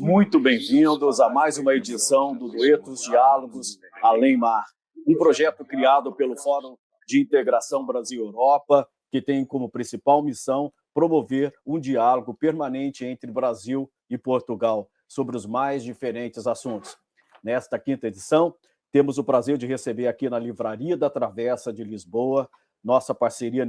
muito bem-vindos a mais uma edição do Duetos Diálogos Além Mar, um projeto criado pelo Fórum de Integração Brasil-Europa, que tem como principal missão promover um diálogo permanente entre Brasil e Portugal sobre os mais diferentes assuntos. Nesta quinta edição, temos o prazer de receber aqui na Livraria da Travessa de Lisboa, nossa parceira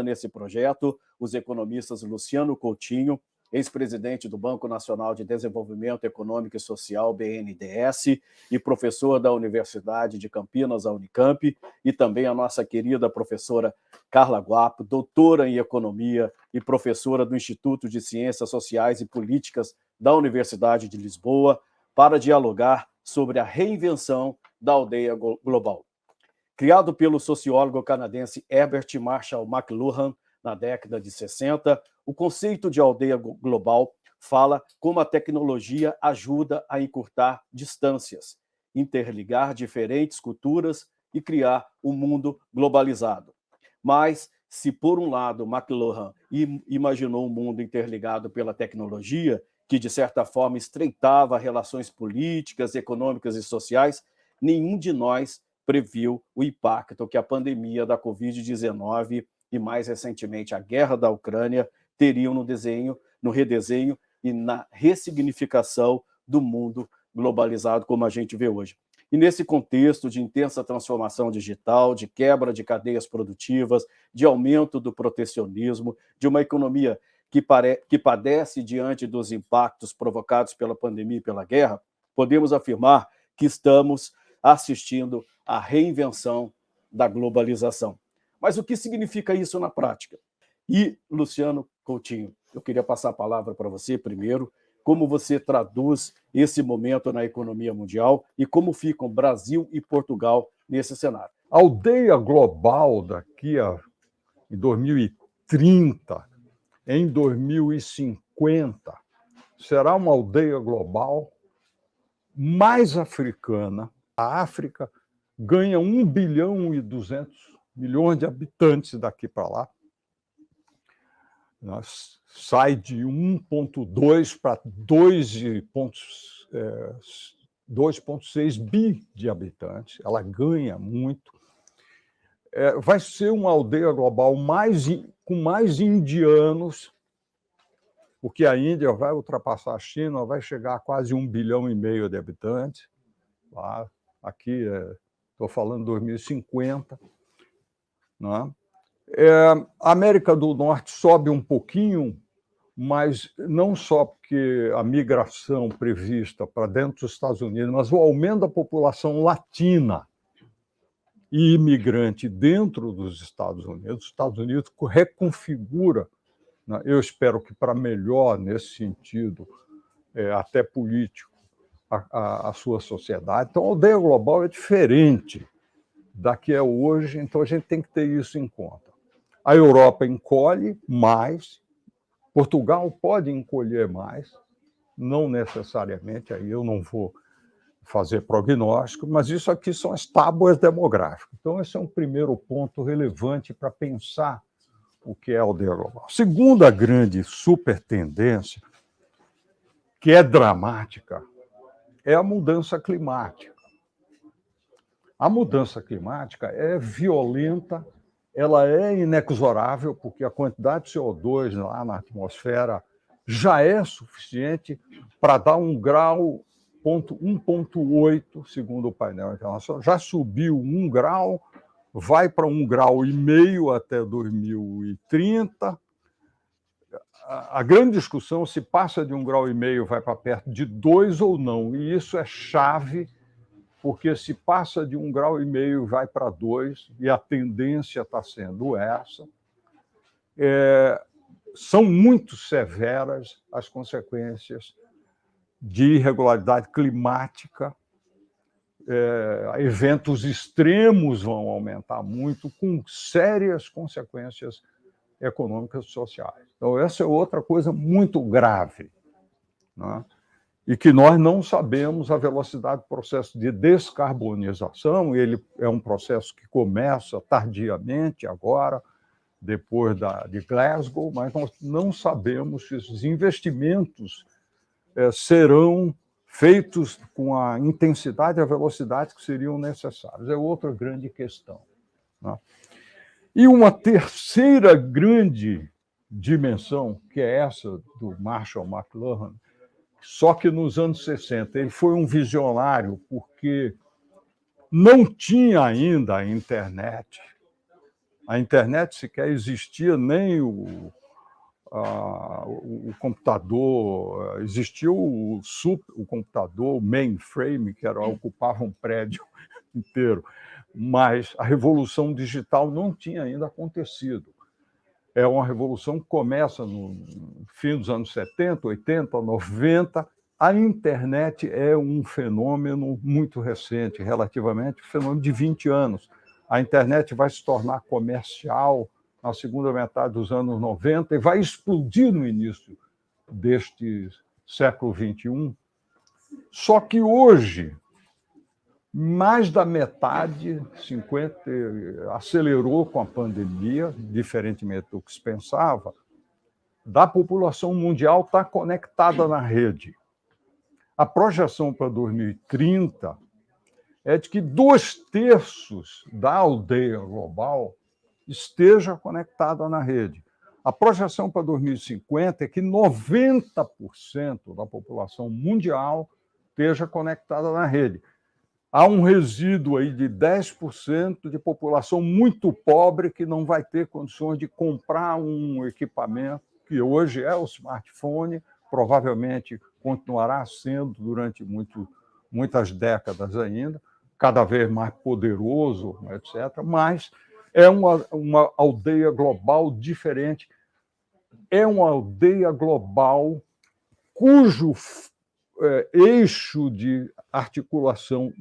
nesse projeto, os economistas Luciano Coutinho, ex-presidente do Banco Nacional de Desenvolvimento Econômico e Social, BNDES, e professor da Universidade de Campinas, a Unicamp, e também a nossa querida professora Carla Guapo, doutora em Economia e professora do Instituto de Ciências Sociais e Políticas da Universidade de Lisboa, para dialogar sobre a reinvenção da aldeia global. Criado pelo sociólogo canadense Herbert Marshall McLuhan na década de 60, o conceito de aldeia global fala como a tecnologia ajuda a encurtar distâncias, interligar diferentes culturas e criar um mundo globalizado. Mas, se por um lado McLuhan imaginou um mundo interligado pela tecnologia, que de certa forma estreitava relações políticas, econômicas e sociais, nenhum de nós previu o impacto que a pandemia da Covid-19 e, mais recentemente, a guerra da Ucrânia teriam no redesenho e na ressignificação do mundo globalizado como a gente vê hoje. E nesse contexto de intensa transformação digital, de quebra de cadeias produtivas, de aumento do protecionismo, de uma economia que padece diante dos impactos provocados pela pandemia e pela guerra, podemos afirmar que estamos assistindo à reinvenção da globalização. Mas o que significa isso na prática? E, Luciano Coutinho, eu queria passar a palavra para você primeiro, como você traduz esse momento na economia mundial e como ficam Brasil e Portugal nesse cenário. A aldeia global daqui em 2030, em 2050, será uma aldeia global mais africana. A África ganha 1 bilhão e 200 milhões de habitantes daqui para lá. Sai de 1,2 para 2,6 bi de habitantes. Ela ganha muito. Vai ser uma aldeia global com mais indianos, porque a Índia vai ultrapassar a China, vai chegar a quase 1,5 bilhão de habitantes. Aqui, estou falando 2050. Né? A América do Norte sobe um pouquinho, mas não só porque a migração prevista para dentro dos Estados Unidos, mas o aumento da população latina e imigrante dentro dos Estados Unidos. Os Estados Unidos reconfigura, né? Eu espero que para melhor nesse sentido, até político, a sua sociedade. Então, a aldeia global é diferente da que é hoje, então a gente tem que ter isso em conta. A Europa encolhe mais, Portugal pode encolher mais, não necessariamente, aí eu não vou fazer prognóstico, mas isso aqui são as tábuas demográficas. Então, esse é um primeiro ponto relevante para pensar o que é a aldeia global. Segunda grande super tendência, que é dramática, é a mudança climática. A mudança climática é violenta, ela é inexorável, porque a quantidade de CO2 lá na atmosfera já é suficiente para dar 1,8, segundo o painel internacional. Já subiu 1 grau, vai para 1,5 graus até 2030. A grande discussão se passa de 1,5 graus, vai para perto de 2 ou não, e isso é chave, porque se passa de 1,5 graus, vai para 2, e a tendência está sendo essa. São muito severas as consequências de irregularidade climática, eventos extremos vão aumentar muito, com sérias consequências econômicas e sociais. Então, essa é outra coisa muito grave, né? E que nós não sabemos a velocidade do processo de descarbonização. Ele é um processo que começa tardiamente agora, depois de Glasgow, mas nós não sabemos se os investimentos serão feitos com a intensidade e a velocidade que seriam necessários. É outra grande questão, né? E uma terceira grande dimensão, que é essa do Marshall McLuhan, só que nos anos 60. Ele foi um visionário porque não tinha ainda a internet. A internet sequer existia, nem o computador. Existia o computador, o mainframe, que ocupava um prédio inteiro. Mas a revolução digital não tinha ainda acontecido. É uma revolução que começa no fim dos anos 70, 80, 90. A internet é um fenômeno muito recente, relativamente, um fenômeno de 20 anos. A internet vai se tornar comercial na segunda metade dos anos 90 e vai explodir no início deste século XXI. Só que hoje, mais da metade, 50%, acelerou com a pandemia, diferentemente do que se pensava, da população mundial está conectada na rede. A projeção para 2030 é de que 2/3 da aldeia global esteja conectada na rede. A projeção para 2050 é que 90% da população mundial esteja conectada na rede. Há um resíduo aí de 10% de população muito pobre que não vai ter condições de comprar um equipamento, que hoje é o smartphone, provavelmente continuará sendo durante muitas décadas ainda, cada vez mais poderoso, etc. Mas é uma aldeia global diferente. É uma aldeia global cujo eixo de articulação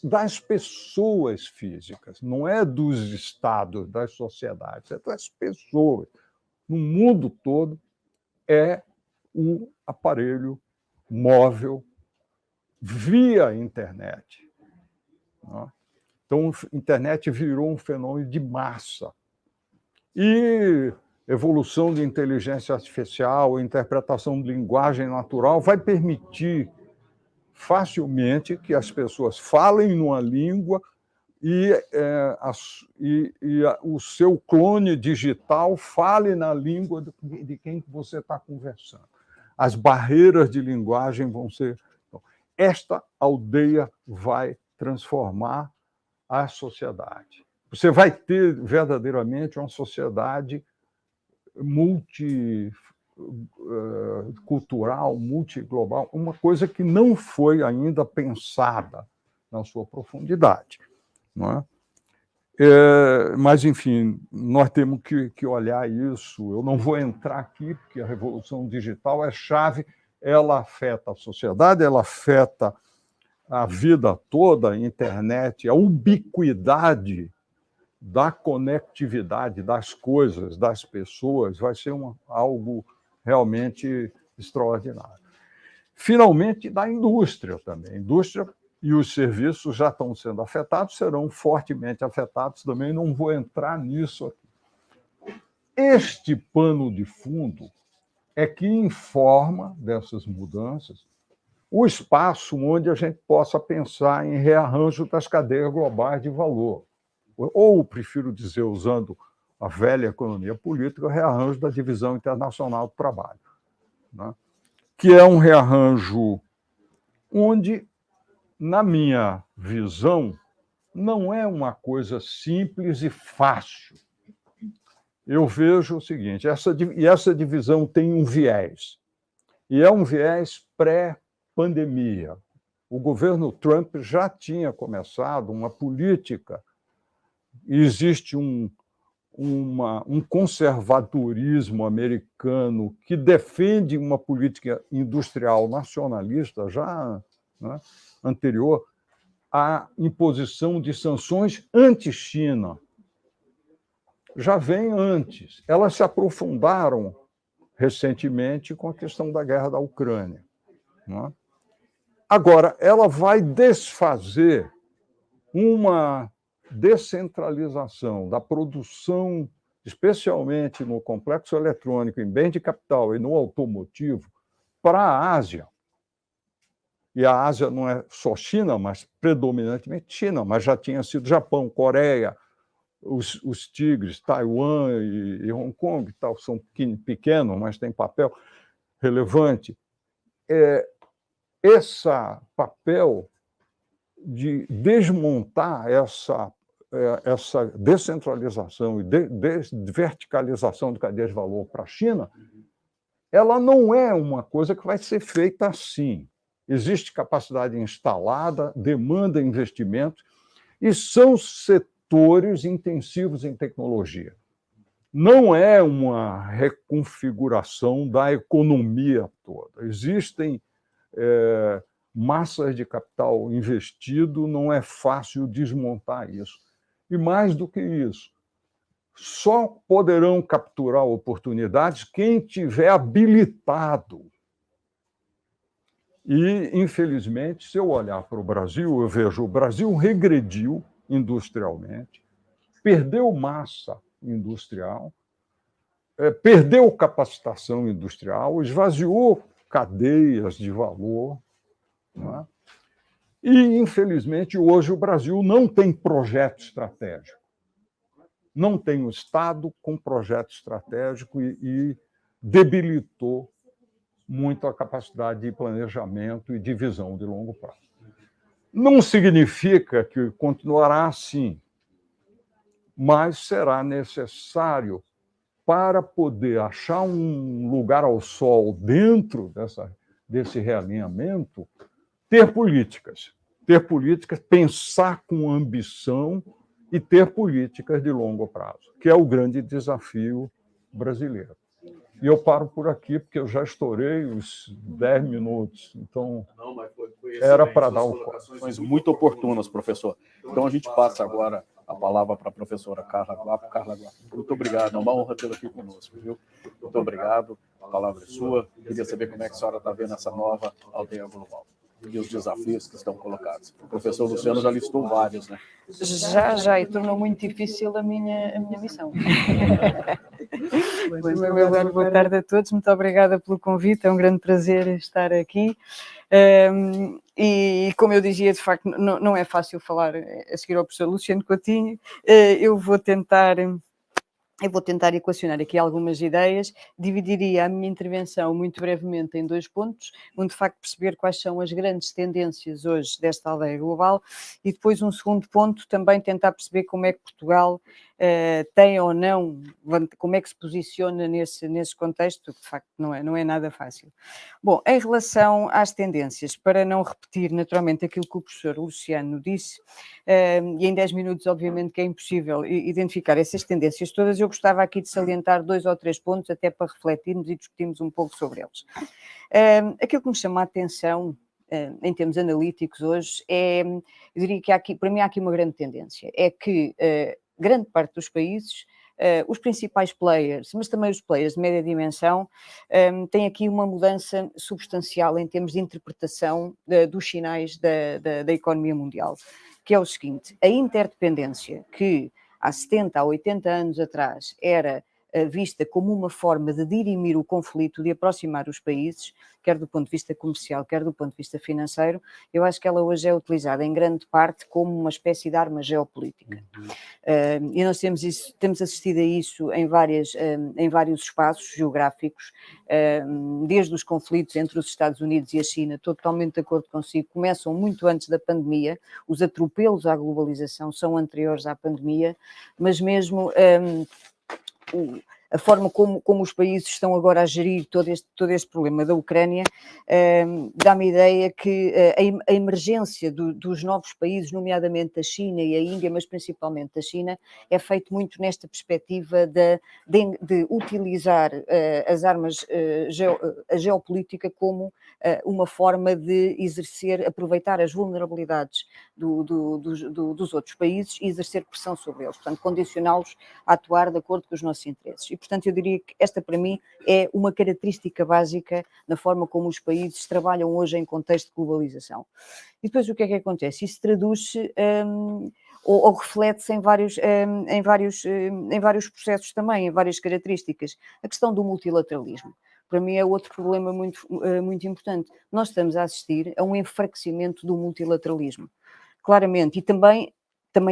das pessoas físicas, não é dos estados, das sociedades, é das pessoas, no mundo todo, é o aparelho móvel via internet. Então, a internet virou um fenômeno de massa. E evolução de inteligência artificial, interpretação de linguagem natural vai permitir facilmente que as pessoas falem numa língua e o seu clone digital fale na língua de quem você está conversando. As barreiras de linguagem vão ser... Esta aldeia vai transformar a sociedade. Você vai ter verdadeiramente uma sociedade multicultural, multiglobal, uma coisa que não foi ainda pensada na sua profundidade, não é? Mas, enfim, nós temos que olhar isso. Eu não vou entrar aqui, porque a revolução digital é chave, ela afeta a sociedade, ela afeta a vida toda, a internet, a ubiquidade da conectividade das coisas, das pessoas, vai ser algo realmente extraordinário. Finalmente, da indústria também. A indústria e os serviços já estão sendo afetados, serão fortemente afetados também, não vou entrar nisso aqui. Este pano de fundo é que informa dessas mudanças o espaço onde a gente possa pensar em rearranjo das cadeias globais de valor. Ou, prefiro dizer, usando a velha economia política, o rearranjo da divisão internacional do trabalho, né? Que é um rearranjo onde, na minha visão, não é uma coisa simples e fácil. Eu vejo o seguinte, essa divisão tem um viés, e é um viés pré-pandemia. O governo Trump já tinha começado uma política. Existe um conservadorismo americano que defende uma política industrial nacionalista já, né, anterior à imposição de sanções anti-China. Já vem antes. Elas se aprofundaram recentemente com a questão da guerra da Ucrânia, né? Agora, ela vai desfazer uma descentralização da produção, especialmente no complexo eletrônico, em bens de capital e no automotivo, para a Ásia. E a Ásia não é só China, mas predominantemente China, mas já tinha sido Japão, Coreia, os tigres, Taiwan e Hong Kong, tal, são pequenos, mas têm papel relevante. Esse papel de desmontar essa descentralização e verticalização de cadeia de valor para a China, ela não é uma coisa que vai ser feita assim. Existe capacidade instalada, demanda investimento, e são setores intensivos em tecnologia. Não é uma reconfiguração da economia toda. Existem massas de capital investido, não é fácil desmontar isso. E mais do que isso, só poderão capturar oportunidades quem tiver habilitado. E, infelizmente, se eu olhar para o Brasil, eu vejo o Brasil regrediu industrialmente, perdeu massa industrial, perdeu capacitação industrial, esvaziou cadeias de valor. Não é? E, infelizmente, hoje o Brasil não tem projeto estratégico. Não tem o Estado com projeto estratégico e debilitou muito a capacidade de planejamento e de visão de longo prazo. Não significa que continuará assim, mas será necessário, para poder achar um lugar ao sol dentro desse realinhamento, ter políticas, pensar com ambição e ter políticas de longo prazo, que é o grande desafio brasileiro. E eu paro por aqui, porque eu já estourei os 10 minutos, então era para dar colocações muito oportunas, professor. Então a gente passa agora a palavra para a professora Carla Guapo. Carla Guapo, muito obrigado, é uma honra tê-la aqui conosco, viu? Muito obrigado, a palavra é sua. Queria saber como é que a senhora está vendo essa nova aldeia global e os desafios que estão colocados. O professor Luciano já listou vários, né? Já, e tornou muito difícil a minha missão. Em primeiro lugar, boa tarde a todos, muito obrigada pelo convite, é um grande prazer estar aqui. E como eu dizia, de facto, não é fácil falar a seguir ao professor Luciano Coutinho. Eu vou tentar equacionar aqui algumas ideias, dividiria a minha intervenção muito brevemente em 2 pontos, de facto perceber quais são as grandes tendências hoje desta aldeia global e depois um segundo ponto, também tentar perceber como é que Portugal tem ou não, como é que se posiciona nesse contexto, que de facto não é nada fácil. Bom, em relação às tendências, para não repetir naturalmente aquilo que o professor Luciano disse, e em 10 minutos obviamente que é impossível identificar essas tendências todas, eu gostava aqui de salientar 2 ou 3 pontos até para refletirmos e discutirmos um pouco sobre eles. Aquilo que me chama a atenção em termos analíticos hoje eu diria que para mim há aqui uma grande tendência, é que grande parte dos países, os principais players, mas também os players de média dimensão, têm aqui uma mudança substancial em termos de interpretação dos sinais da economia mundial, que é o seguinte: a interdependência que há 70 a 80 anos atrás era vista como uma forma de dirimir o conflito, de aproximar os países, quer do ponto de vista comercial, quer do ponto de vista financeiro, eu acho que ela hoje é utilizada em grande parte como uma espécie de arma geopolítica. E nós temos assistido a isso em vários espaços geográficos, desde os conflitos entre os Estados Unidos e a China, estou totalmente de acordo consigo, começam muito antes da pandemia, os atropelos à globalização são anteriores à pandemia, mas mesmo a forma como os países estão agora a gerir todo este problema da Ucrânia dá-me a ideia que a emergência dos novos países, nomeadamente a China e a Índia, mas principalmente a China, é feito muito nesta perspectiva de utilizar as armas, a geopolítica como uma forma de aproveitar as vulnerabilidades dos outros países e exercer pressão sobre eles, portanto, condicioná-los a atuar de acordo com os nossos interesses. E, portanto, eu diria que esta, para mim, é uma característica básica na forma como os países trabalham hoje em contexto de globalização. E depois o que é que acontece? Isso traduz-se ou reflete-se em vários processos também, em várias características. A questão do multilateralismo, para mim, é outro problema muito importante. Nós estamos a assistir a um enfraquecimento do multilateralismo, claramente, e também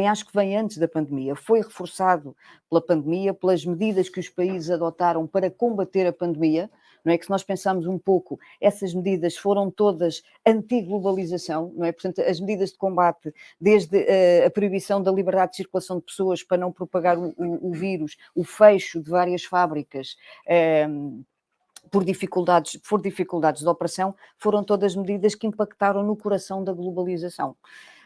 acho que vem antes da pandemia. Foi reforçado pela pandemia, pelas medidas que os países adotaram para combater a pandemia. Não é que, se nós pensarmos um pouco, essas medidas foram todas anti-globalização, não é? Portanto, as medidas de combate, desde a proibição da liberdade de circulação de pessoas para não propagar o vírus, o fecho de várias fábricas, por dificuldades de operação, foram todas medidas que impactaram no coração da globalização.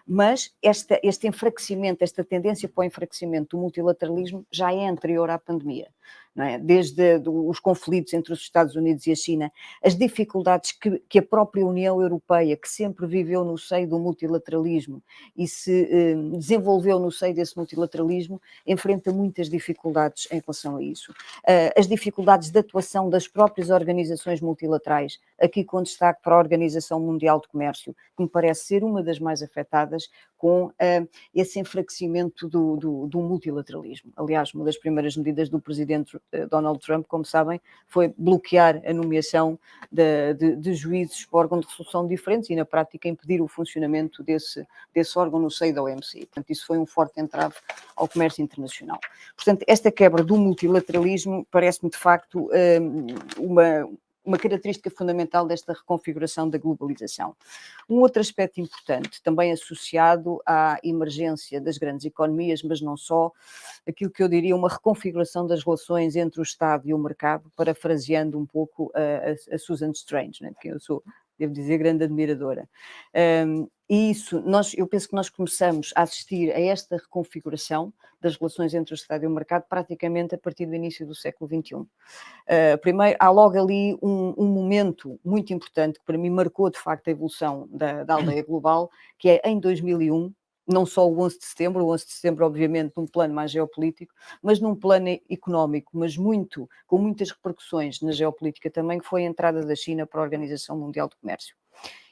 Mas este enfraquecimento, esta tendência para o enfraquecimento do multilateralismo já é anterior à pandemia, não é? Desde os conflitos entre os Estados Unidos e a China, as dificuldades que a própria União Europeia, que sempre viveu no seio do multilateralismo e se desenvolveu no seio desse multilateralismo, enfrenta muitas dificuldades em relação a isso. As dificuldades de atuação das próprias organizações multilaterais, aqui com destaque para a Organização Mundial de Comércio, que me parece ser uma das mais afetadas com esse enfraquecimento do multilateralismo. Aliás, uma das primeiras medidas do presidente Donald Trump, como sabem, foi bloquear a nomeação de juízes para órgãos de resolução diferentes e, na prática, impedir o funcionamento desse órgão no seio da OMC. Portanto, isso foi um forte entrave ao comércio internacional. Portanto, esta quebra do multilateralismo parece-me, de facto, uma característica fundamental desta reconfiguração da globalização. Um outro aspecto importante, também associado à emergência das grandes economias, mas não só, aquilo que eu diria uma reconfiguração das relações entre o Estado e o mercado, parafraseando um pouco a Susan Strange, né, de quem eu sou, devo dizer, grande admiradora. E isso, eu penso que nós começamos a assistir a esta reconfiguração das relações entre o Estado e o mercado praticamente a partir do início do século XXI. Primeiro, há logo ali um momento muito importante que para mim marcou de facto a evolução da aldeia global, que é em 2001, não só o 11 de setembro obviamente num plano mais geopolítico, mas num plano económico, mas com muitas repercussões na geopolítica também, que foi a entrada da China para a Organização Mundial de Comércio.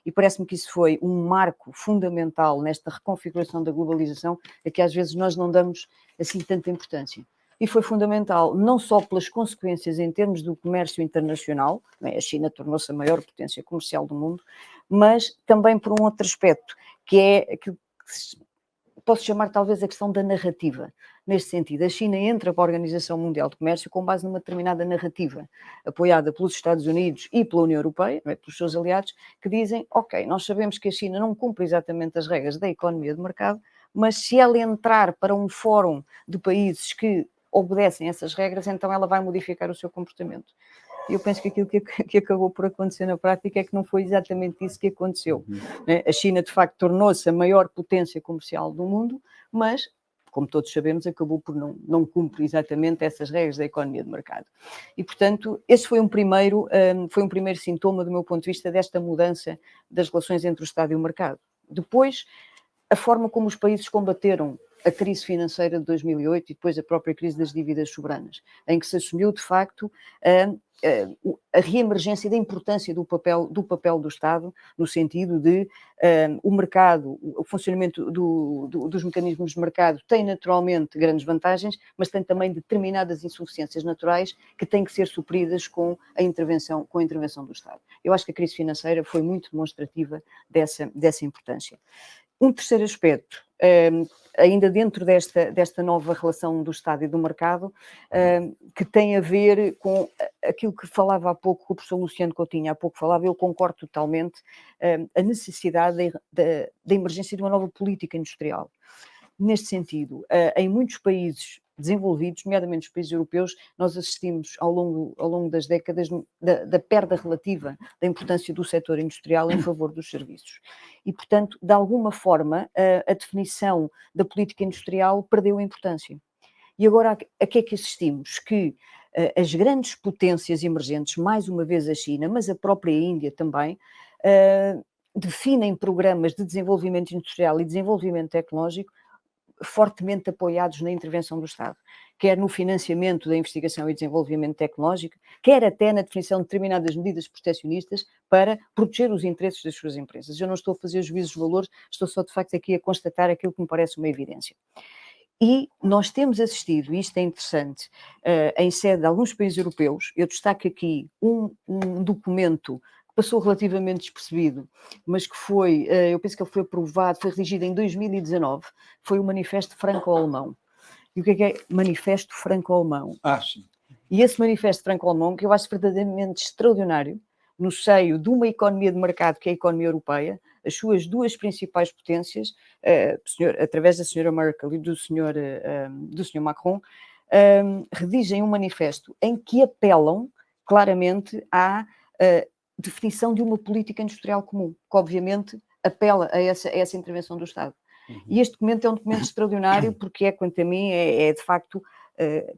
E parece-me que isso foi um marco fundamental nesta reconfiguração da globalização, a que às vezes nós não damos assim tanta importância. E foi fundamental não só pelas consequências em termos do comércio internacional, a China tornou-se a maior potência comercial do mundo, mas também por um outro aspecto, que é aquilo que posso chamar talvez a questão da narrativa. Neste sentido, a China entra para a Organização Mundial de Comércio com base numa determinada narrativa, apoiada pelos Estados Unidos e pela União Europeia, pelos seus aliados, que dizem, ok, nós sabemos que a China não cumpre exatamente as regras da economia de mercado, mas se ela entrar para um fórum de países que obedecem a essas regras, então ela vai modificar o seu comportamento. E eu penso que aquilo que acabou por acontecer na prática é que não foi exatamente isso que aconteceu. A China, de facto, tornou-se a maior potência comercial do mundo, mas, como todos sabemos, acabou por não cumprir exatamente essas regras da economia de mercado. E, portanto, esse foi um primeiro sintoma, do meu ponto de vista, desta mudança das relações entre o Estado e o mercado. Depois, a forma como os países combateram a crise financeira de 2008 e depois a própria crise das dívidas soberanas, em que se assumiu, de facto, a reemergência da importância do papel do Estado, no sentido de o mercado, o funcionamento dos mecanismos de mercado tem naturalmente grandes vantagens, mas tem também determinadas insuficiências naturais que têm que ser supridas com a intervenção do Estado. Eu acho que a crise financeira foi muito demonstrativa dessa importância. Um terceiro aspecto, ainda dentro desta nova relação do Estado e do mercado, que tem a ver com aquilo que falava há pouco, que o professor Luciano Coutinho há pouco falava, eu concordo totalmente, a necessidade da emergência de uma nova política industrial. Neste sentido, em muitos países desenvolvidos, nomeadamente os países europeus, nós assistimos ao longo das décadas da perda relativa da importância do setor industrial em favor dos serviços. E, portanto, de alguma forma, a definição da política industrial perdeu a importância. E agora, a que é que assistimos? Que as grandes potências emergentes, mais uma vez a China, mas a própria Índia também, definem programas de desenvolvimento industrial e desenvolvimento tecnológico fortemente apoiados na intervenção do Estado, quer no financiamento da investigação e desenvolvimento tecnológico, quer até na definição de determinadas medidas proteccionistas para proteger os interesses das suas empresas. Eu não estou a fazer juízos de valores, estou só de facto aqui a constatar aquilo que me parece uma evidência. E nós temos assistido, e isto é interessante, em sede de alguns países europeus, eu destaco aqui um documento que passou relativamente despercebido, mas que foi, eu penso que ele foi aprovado, foi redigido em 2019, foi o Manifesto Franco-Alemão. E o que é Manifesto Franco-Alemão? Sim. E esse Manifesto Franco-Alemão, que eu acho verdadeiramente extraordinário, no seio de uma economia de mercado que é a economia europeia, as suas duas principais potências, através da senhora Merkel e do senhor Macron, redigem um manifesto em que apelam claramente à definição de uma política industrial comum, que obviamente apela a essa intervenção do Estado. E este documento é um documento extraordinário porque quanto a mim, de facto,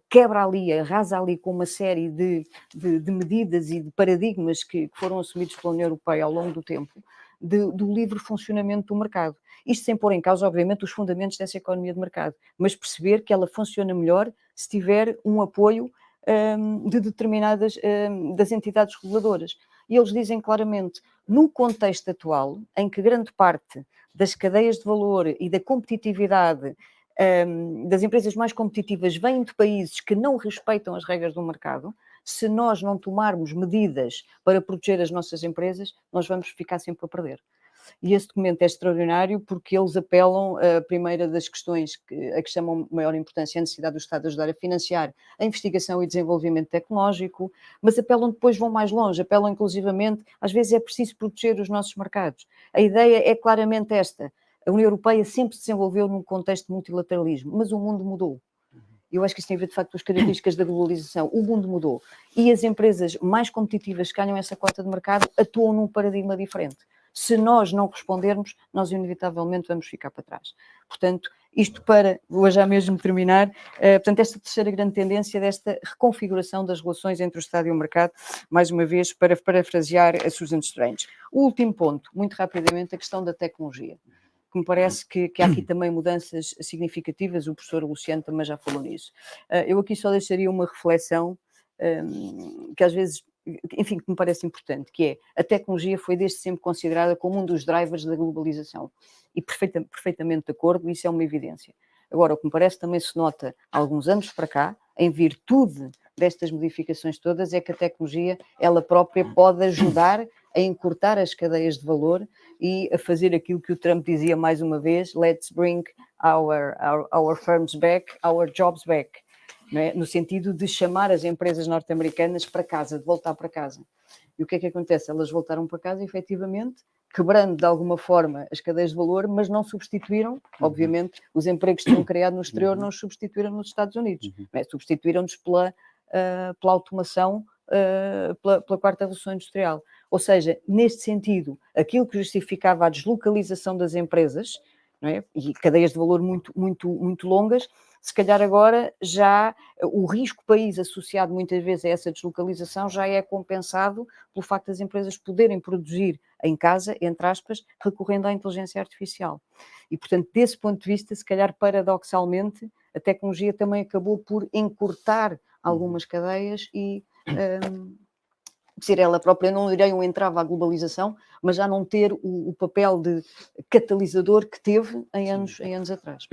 quebra ali, arrasa ali com uma série de medidas e de paradigmas que foram assumidos pela União Europeia ao longo do tempo, do livre funcionamento do mercado. Isto sem pôr em causa, obviamente, os fundamentos dessa economia de mercado, mas perceber que ela funciona melhor se tiver um apoio de determinadas das entidades reguladoras. E eles dizem claramente, no contexto atual, em que grande parte das cadeias de valor e da competitividade das empresas mais competitivas vêm de países que não respeitam as regras do mercado, se nós não tomarmos medidas para proteger as nossas empresas, nós vamos ficar sempre a perder. E esse documento é extraordinário porque eles apelam, a primeira das questões a que chamam maior importância, a necessidade do Estado ajudar a financiar a investigação e desenvolvimento tecnológico, mas apelam depois, vão mais longe, apelam inclusivamente, às vezes é preciso proteger os nossos mercados. A ideia é claramente esta, a União Europeia sempre se desenvolveu num contexto de multilateralismo, mas o mundo mudou. Eu acho que isso tem a ver, de facto, com as características da globalização. O mundo mudou. E as empresas mais competitivas que ganham essa cota de mercado atuam num paradigma diferente. Se nós não respondermos, nós inevitavelmente vamos ficar para trás. Portanto, isto para, vou já mesmo terminar, portanto, esta terceira grande tendência desta reconfiguração das relações entre o Estado e o mercado, mais uma vez, para parafrasear a Susan Strange. O último ponto, muito rapidamente, a questão da tecnologia, que me parece que há aqui também mudanças significativas, o professor Luciano também já falou nisso. Eu aqui só deixaria uma reflexão que às vezes, enfim, que me parece importante, que é, a tecnologia foi desde sempre considerada como um dos drivers da globalização, e perfeitamente de acordo, isso é uma evidência. Agora, o que me parece também se nota há alguns anos para cá, em virtude destas modificações todas, é que a tecnologia, ela própria pode ajudar a encurtar as cadeias de valor e a fazer aquilo que o Trump dizia mais uma vez, let's bring our firms back, our jobs back, não é? No sentido de chamar as empresas norte-americanas para casa, de voltar para casa. E o que é que acontece? Elas voltaram para casa, efetivamente, quebrando de alguma forma as cadeias de valor, mas não substituíram, obviamente, os empregos que tinham criado no exterior, não os substituíram nos Estados Unidos, não é? Substituíram-nos pela automação, pela quarta revolução industrial. Ou seja, neste sentido, aquilo que justificava a deslocalização das empresas, não é? E cadeias de valor muito longas, se calhar agora já o risco país associado muitas vezes a essa deslocalização já é compensado pelo facto das empresas poderem produzir em casa, entre aspas, recorrendo à inteligência artificial. E, portanto, desse ponto de vista, se calhar paradoxalmente, a tecnologia também acabou por encurtar algumas cadeias e ser ela própria, não direi um entrave à globalização, mas já não ter o papel de catalisador que teve em anos atrás.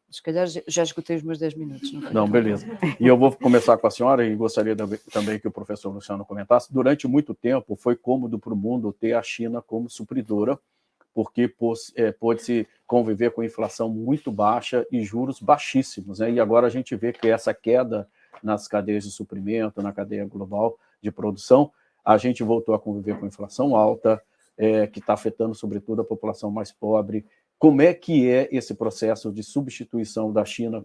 Se calhar já esgotei os meus 10 minutos. Não, beleza. E eu vou começar com a senhora e gostaria também que o professor Luciano comentasse. Durante muito tempo foi cômodo para o mundo ter a China como supridora, porque pôde-se conviver com inflação muito baixa e juros baixíssimos, né? E agora a gente vê que essa queda nas cadeias de suprimento, na cadeia global de produção, a gente voltou a conviver com inflação alta, que está afetando sobretudo a população mais pobre. Como é que é esse processo de substituição da China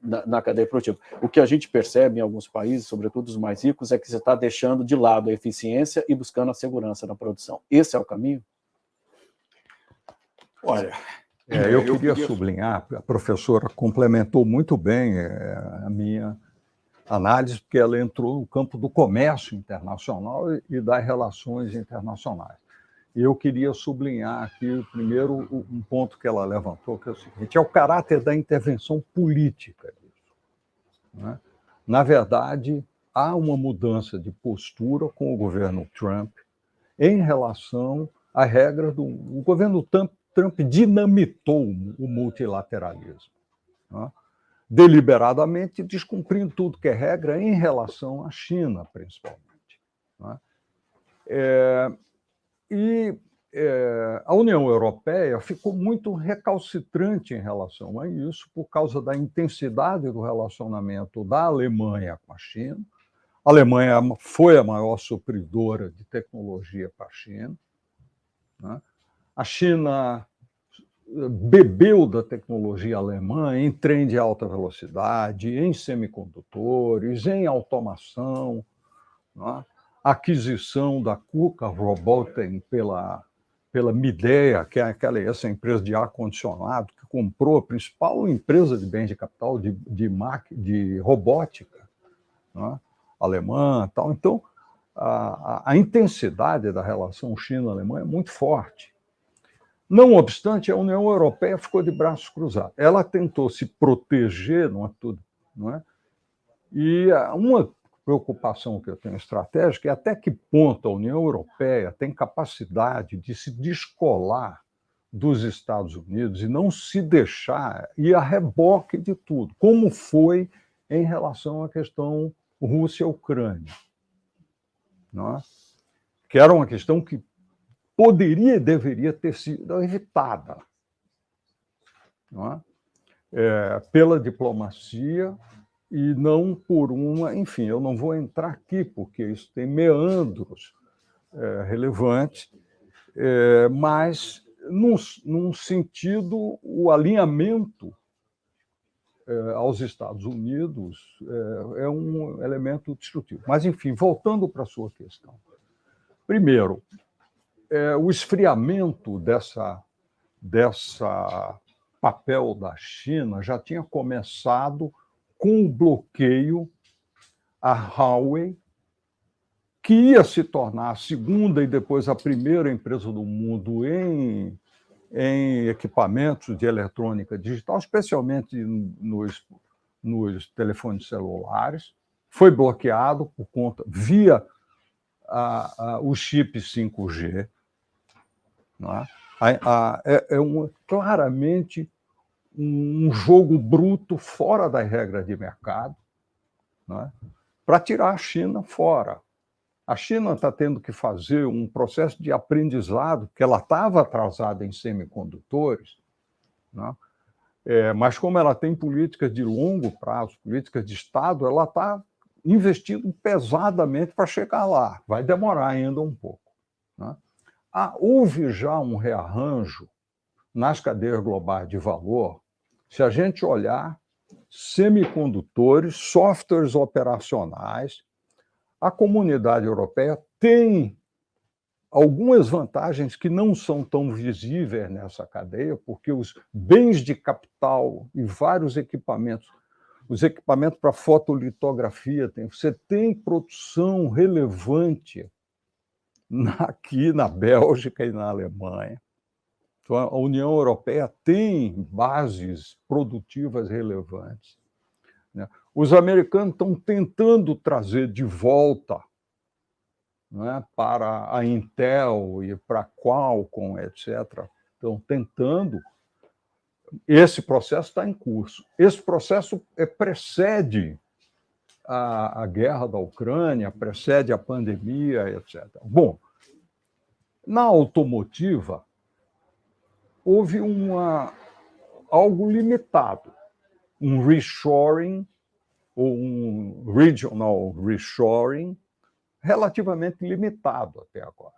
na cadeia produtiva? O que a gente percebe em alguns países, sobretudo os mais ricos, é que você está deixando de lado a eficiência e buscando a segurança na produção. Esse é o caminho? Olha, eu queria sublinhar, a professora complementou muito bem a minha análise, porque ela entrou no campo do comércio internacional e das relações internacionais. eu queria sublinhar aqui, primeiro, um ponto que ela levantou, que é o seguinte: é o caráter da intervenção política disso, né? Na verdade, há uma mudança de postura com o governo Trump em relação à regra do... O governo Trump dinamitou o multilateralismo, né? Deliberadamente descumprindo tudo que é regra em relação à China, principalmente, né? A União Europeia ficou muito recalcitrante em relação a isso, por causa da intensidade do relacionamento da Alemanha com a China. A Alemanha foi a maior supridora de tecnologia para a China, né? A China bebeu da tecnologia alemã em trem de alta velocidade, em semicondutores, em automação, né? A aquisição da KUKA Robotics pela Midea, que é essa empresa de ar-condicionado que comprou a principal empresa de bens de capital de robótica, né? Alemã, tal. Então, a intensidade da relação China-Alemanha é muito forte. Não obstante, a União Europeia ficou de braços cruzados. Ela tentou se proteger, não é tudo, não é? E uma preocupação que eu tenho estratégica é até que ponto a União Europeia tem capacidade de se descolar dos Estados Unidos e não se deixar ir a reboque de tudo, como foi em relação à questão Rússia-Ucrânia, não é? Que era uma questão que poderia e deveria ter sido evitada, não é? Pela diplomacia e não por uma... Enfim, eu não vou entrar aqui, porque isso tem meandros relevantes, mas, num sentido, o alinhamento aos Estados Unidos é um elemento destrutivo. Mas, enfim, voltando para a sua questão. Primeiro, o esfriamento dessa papel da China já tinha começado com o bloqueio à Huawei, que ia se tornar a segunda e depois a primeira empresa do mundo em equipamentos de eletrônica digital, especialmente nos telefones celulares. Foi bloqueado por conta via o chip 5G. Não é? Claramente um jogo bruto fora das regras de mercado, não é? Para tirar a China fora. A China está tendo que fazer um processo de aprendizado, porque ela estava atrasada em semicondutores, não é? Mas como ela tem políticas de longo prazo, políticas de Estado, ela está investindo pesadamente para chegar lá. Vai demorar ainda um pouco, não é? Houve já um rearranjo nas cadeias globais de valor, se a gente olhar semicondutores, softwares operacionais. A comunidade europeia tem algumas vantagens que não são tão visíveis nessa cadeia, porque os bens de capital e vários equipamentos, os equipamentos para fotolitografia, você tem produção relevante aqui na Bélgica e na Alemanha. Então, a União Europeia tem bases produtivas relevantes, né? Os americanos estão tentando trazer de volta, né, para a Intel e para a Qualcomm, etc. Estão tentando. Esse processo está em curso. Esse processo precede a guerra da Ucrânia, precede a pandemia, etc. Bom, na automotiva, houve algo limitado, um reshoring ou um regional reshoring relativamente limitado até agora.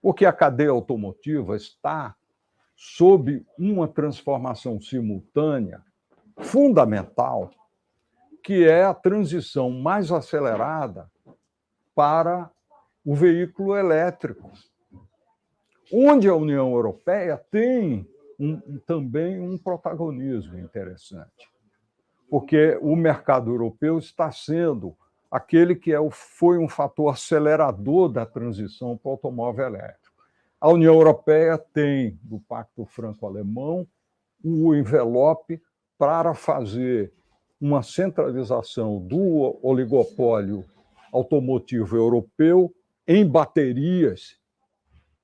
Porque a cadeia automotiva está sob uma transformação simultânea fundamental, que é a transição mais acelerada para o veículo elétrico, onde a União Europeia tem também um protagonismo interessante, porque o mercado europeu está sendo aquele que foi um fator acelerador da transição para o automóvel elétrico. A União Europeia tem, do Pacto Franco-Alemão, o envelope para fazer uma centralização do oligopólio automotivo europeu em baterias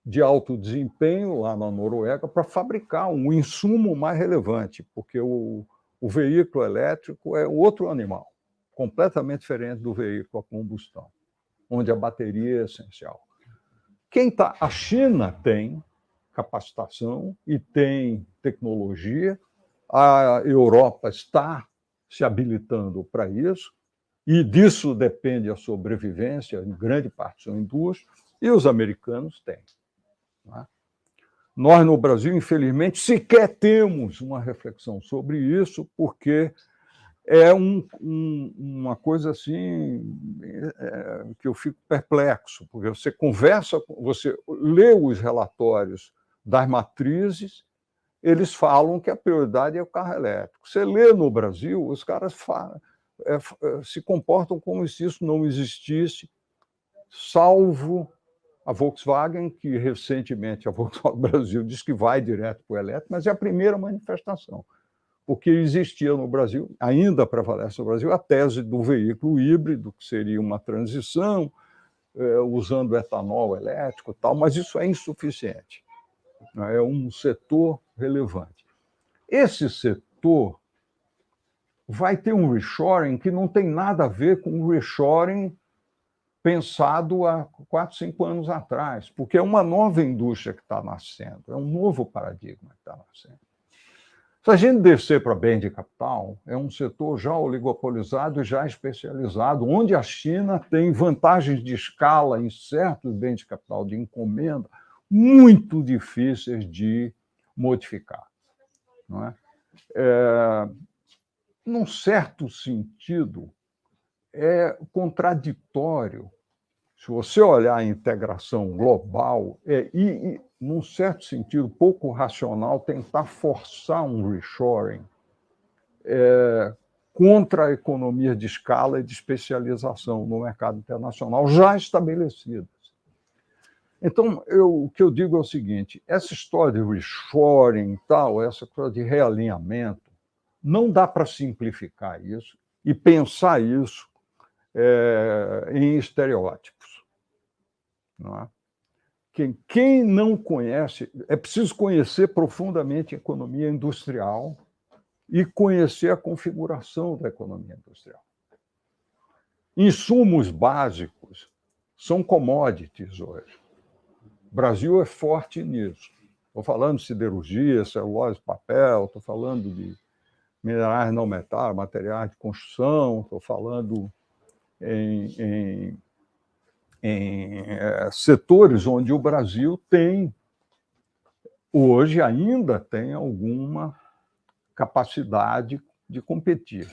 de alto desempenho lá na Noruega para fabricar um insumo mais relevante, porque o veículo elétrico é outro animal, completamente diferente do veículo a combustão, onde a bateria é essencial. A China tem capacitação e tem tecnologia, a Europa está se habilitando para isso, e disso depende a sobrevivência, em grande parte são indústrias, e os americanos têm. Não é? Nós, no Brasil, infelizmente, sequer temos uma reflexão sobre isso, porque é uma coisa assim que eu fico perplexo, porque você conversa, você lê os relatórios das matrizes, eles falam que a prioridade é o carro elétrico. Você lê no Brasil, os caras se comportam como se isso não existisse, salvo a Volkswagen, que recentemente a Volkswagen Brasil diz que vai direto para o elétrico, mas é a primeira manifestação. Porque existia no Brasil, ainda prevalece no Brasil, a tese do veículo híbrido, que seria uma transição, usando etanol elétrico e tal, mas isso é insuficiente. É um setor relevante. Esse setor vai ter um reshoring que não tem nada a ver com o reshoring pensado há 4, 5 anos atrás, porque é uma nova indústria que está nascendo, é um novo paradigma que está nascendo. Se a gente descer para bem de capital, é um setor já oligopolizado e já especializado, onde a China tem vantagens de escala em certos bens de capital de encomenda muito difíceis de modificar. Não é? Num certo sentido, é contraditório. Se você olhar a integração global, e num certo sentido, pouco racional, tentar forçar um reshoring contra a economia de escala e de especialização no mercado internacional já estabelecidas. Então, o que eu digo é o seguinte, essa história de reshoring e tal, essa coisa de realinhamento, não dá para simplificar isso e pensar isso em estereótipos. Não é? Quem não conhece, é preciso conhecer profundamente a economia industrial e conhecer a configuração da economia industrial. Insumos básicos são commodities hoje. O Brasil é forte nisso. Estou falando de siderurgia, celulose, papel, estou falando de minerais não metálicos, materiais de construção, estou falando em setores onde o Brasil tem, hoje ainda tem alguma capacidade de competir.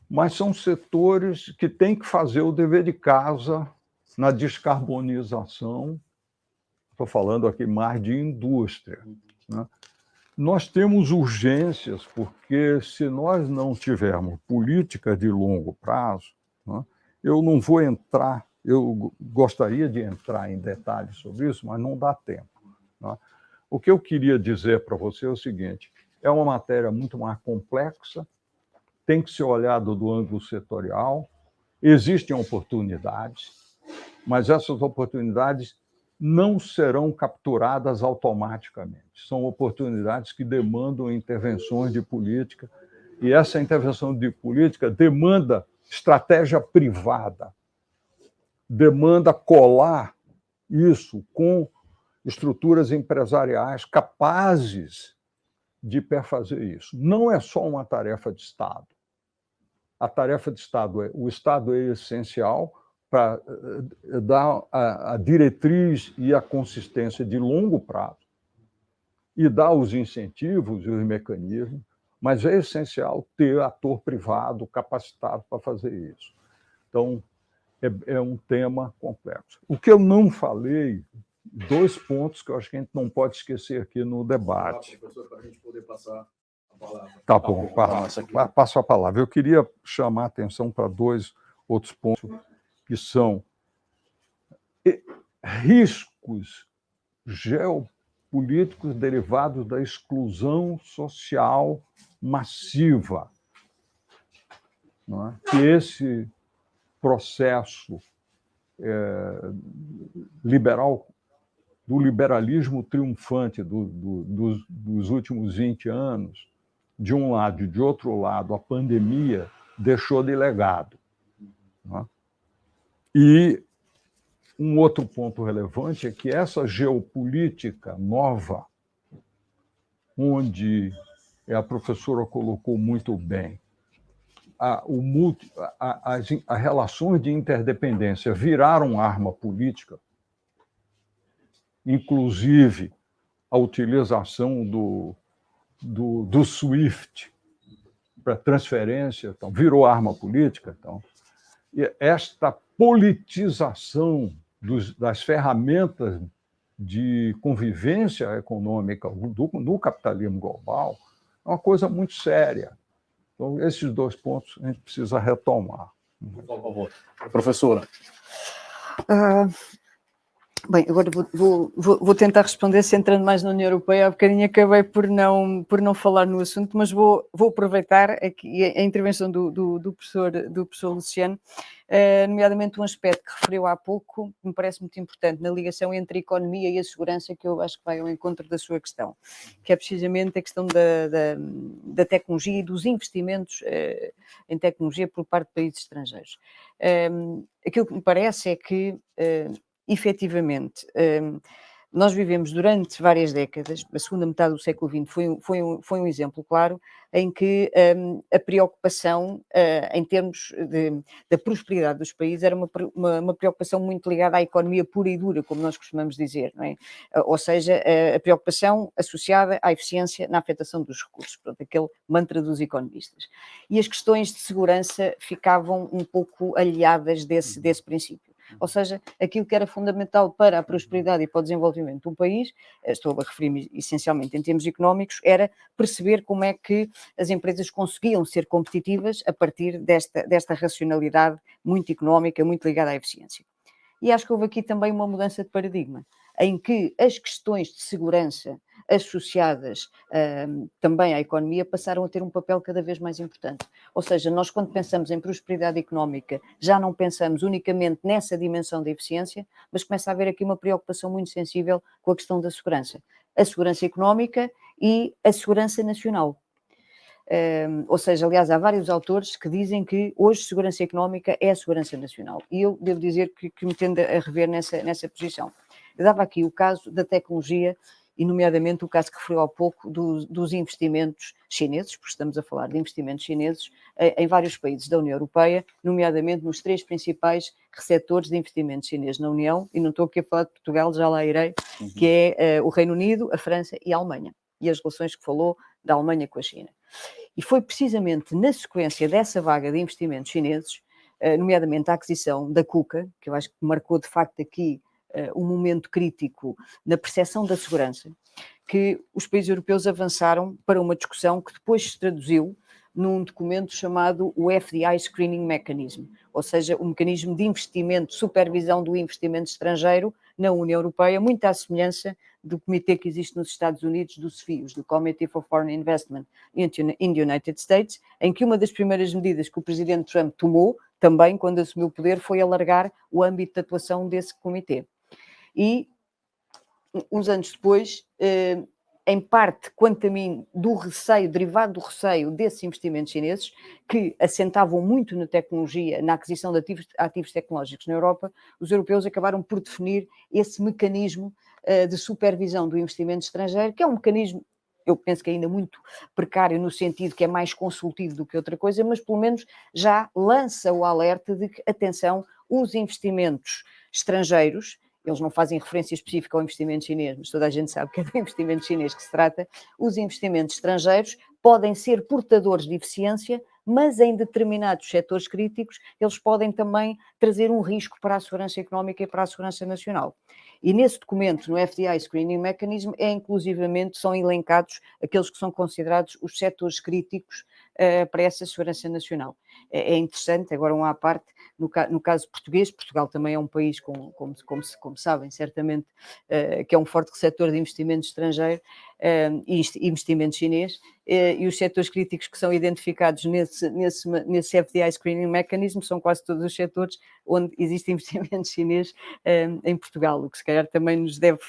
Mas são setores que têm que fazer o dever de casa na descarbonização. Estou falando aqui mais de indústria. Né? Nós temos urgências, porque se nós não tivermos política de longo prazo, né, eu não vou entrar, eu gostaria de entrar em detalhes sobre isso, mas não dá tempo. Né? O que eu queria dizer para você é o seguinte, é uma matéria muito mais complexa, tem que ser olhado do ângulo setorial, existem oportunidades, mas essas oportunidades não serão capturadas automaticamente. São oportunidades que demandam intervenções de política, e essa intervenção de política demanda estratégia privada, demanda colar isso com estruturas empresariais capazes de perfazer isso. Não é só uma tarefa de Estado. A tarefa de Estado o Estado é essencial para dar a diretriz e a consistência de longo prazo e dar os incentivos e os mecanismos, mas é essencial ter ator privado capacitado para fazer isso. Então, é um tema complexo. O que eu não falei, 2 pontos que eu acho que a gente não pode esquecer aqui no debate. Professor, para a gente poder passar a palavra. Tá bom, passo a palavra. Eu queria chamar a atenção para 2 outros pontos, que são riscos geopolíticos derivados da exclusão social massiva. Não é? Que esse processo liberal, do liberalismo triunfante dos últimos 20 anos, de um lado e de outro lado, a pandemia deixou de legado. Não é? E um outro ponto relevante é que essa geopolítica nova, onde a professora colocou muito bem, as relações de interdependência viraram arma política, inclusive a utilização do SWIFT para transferência, então, virou arma política. Então, e esta politização das ferramentas de convivência econômica do capitalismo global é uma coisa muito séria. Então, esses dois pontos a gente precisa retomar. Por favor. Professora. Bem, agora vou tentar responder centrando mais na União Europeia. Há bocadinho acabei por não falar no assunto, mas vou aproveitar aqui a intervenção do professor Luciano, nomeadamente um aspecto que referiu há pouco, que me parece muito importante, na ligação entre a economia e a segurança, que eu acho que vai ao encontro da sua questão, que é precisamente a questão da tecnologia e dos investimentos em tecnologia por parte de países estrangeiros. Aquilo que me parece é que efetivamente, nós vivemos durante várias décadas, a segunda metade do século XX foi um exemplo claro, em que a preocupação em termos da prosperidade dos países era uma preocupação muito ligada à economia pura e dura, como nós costumamos dizer, não é? Ou seja, a preocupação associada à eficiência na afetação dos recursos, portanto, aquele mantra dos economistas. E as questões de segurança ficavam um pouco aliadas desse princípio. Ou seja, aquilo que era fundamental para a prosperidade e para o desenvolvimento de um país, estou a referir-me essencialmente em termos económicos, era perceber como é que as empresas conseguiam ser competitivas a partir desta racionalidade muito económica, muito ligada à eficiência. E acho que houve aqui também uma mudança de paradigma, em que as questões de segurança associadas também à economia passaram a ter um papel cada vez mais importante. Ou seja, nós quando pensamos em prosperidade económica já não pensamos unicamente nessa dimensão da eficiência, mas começa a haver aqui uma preocupação muito sensível com a questão da segurança. A segurança económica e a segurança nacional. Ou seja, aliás, há vários autores que dizem que hoje segurança económica é a segurança nacional. E eu devo dizer que me tendo a rever nessa posição. Eu dava aqui o caso da tecnologia e, nomeadamente, o caso que referiu há pouco dos investimentos chineses, porque estamos a falar de investimentos chineses em vários países da União Europeia, nomeadamente nos 3 principais receptores de investimentos chineses na União, e não estou aqui a falar de Portugal, já lá irei, que é o Reino Unido, a França e a Alemanha, e as relações que falou da Alemanha com a China. E foi precisamente na sequência dessa vaga de investimentos chineses, nomeadamente a aquisição da KUKA, que eu acho que marcou de facto aqui um momento crítico na percepção da segurança, que os países europeus avançaram para uma discussão que depois se traduziu num documento chamado o FDI Screening Mechanism, ou seja, o mecanismo de investimento, supervisão do investimento estrangeiro na União Europeia, muito à semelhança do comitê que existe nos Estados Unidos, do CFIUS, do Committee for Foreign Investment in the United States, em que uma das primeiras medidas que o presidente Trump tomou, também quando assumiu o poder, foi alargar o âmbito de atuação desse comitê. E, uns anos depois, em parte, quanto a mim, do receio, derivado do receio desses investimentos chineses, que assentavam muito na tecnologia, na aquisição de ativos tecnológicos na Europa, os europeus acabaram por definir esse mecanismo de supervisão do investimento estrangeiro, que é um mecanismo, eu penso que ainda muito precário, no sentido que é mais consultivo do que outra coisa, mas pelo menos já lança o alerta de que, atenção, os investimentos estrangeiros, eles não fazem referência específica ao investimento chinês, mas toda a gente sabe que é do investimento chinês que se trata, os investimentos estrangeiros podem ser portadores de eficiência, mas em determinados setores críticos eles podem também trazer um risco para a segurança económica e para a segurança nacional. E nesse documento, no FDI Screening Mechanism, inclusivamente são elencados aqueles que são considerados os setores críticos para essa segurança nacional. É interessante, agora uma à parte, no caso português, Portugal também é um país, como sabem, certamente, que é um forte receptor de investimento estrangeiro e investimento chinês, e os setores críticos que são identificados nesse FDI Screening Mechanism são quase todos os setores onde existe investimento chinês em Portugal, o que se calhar também nos deve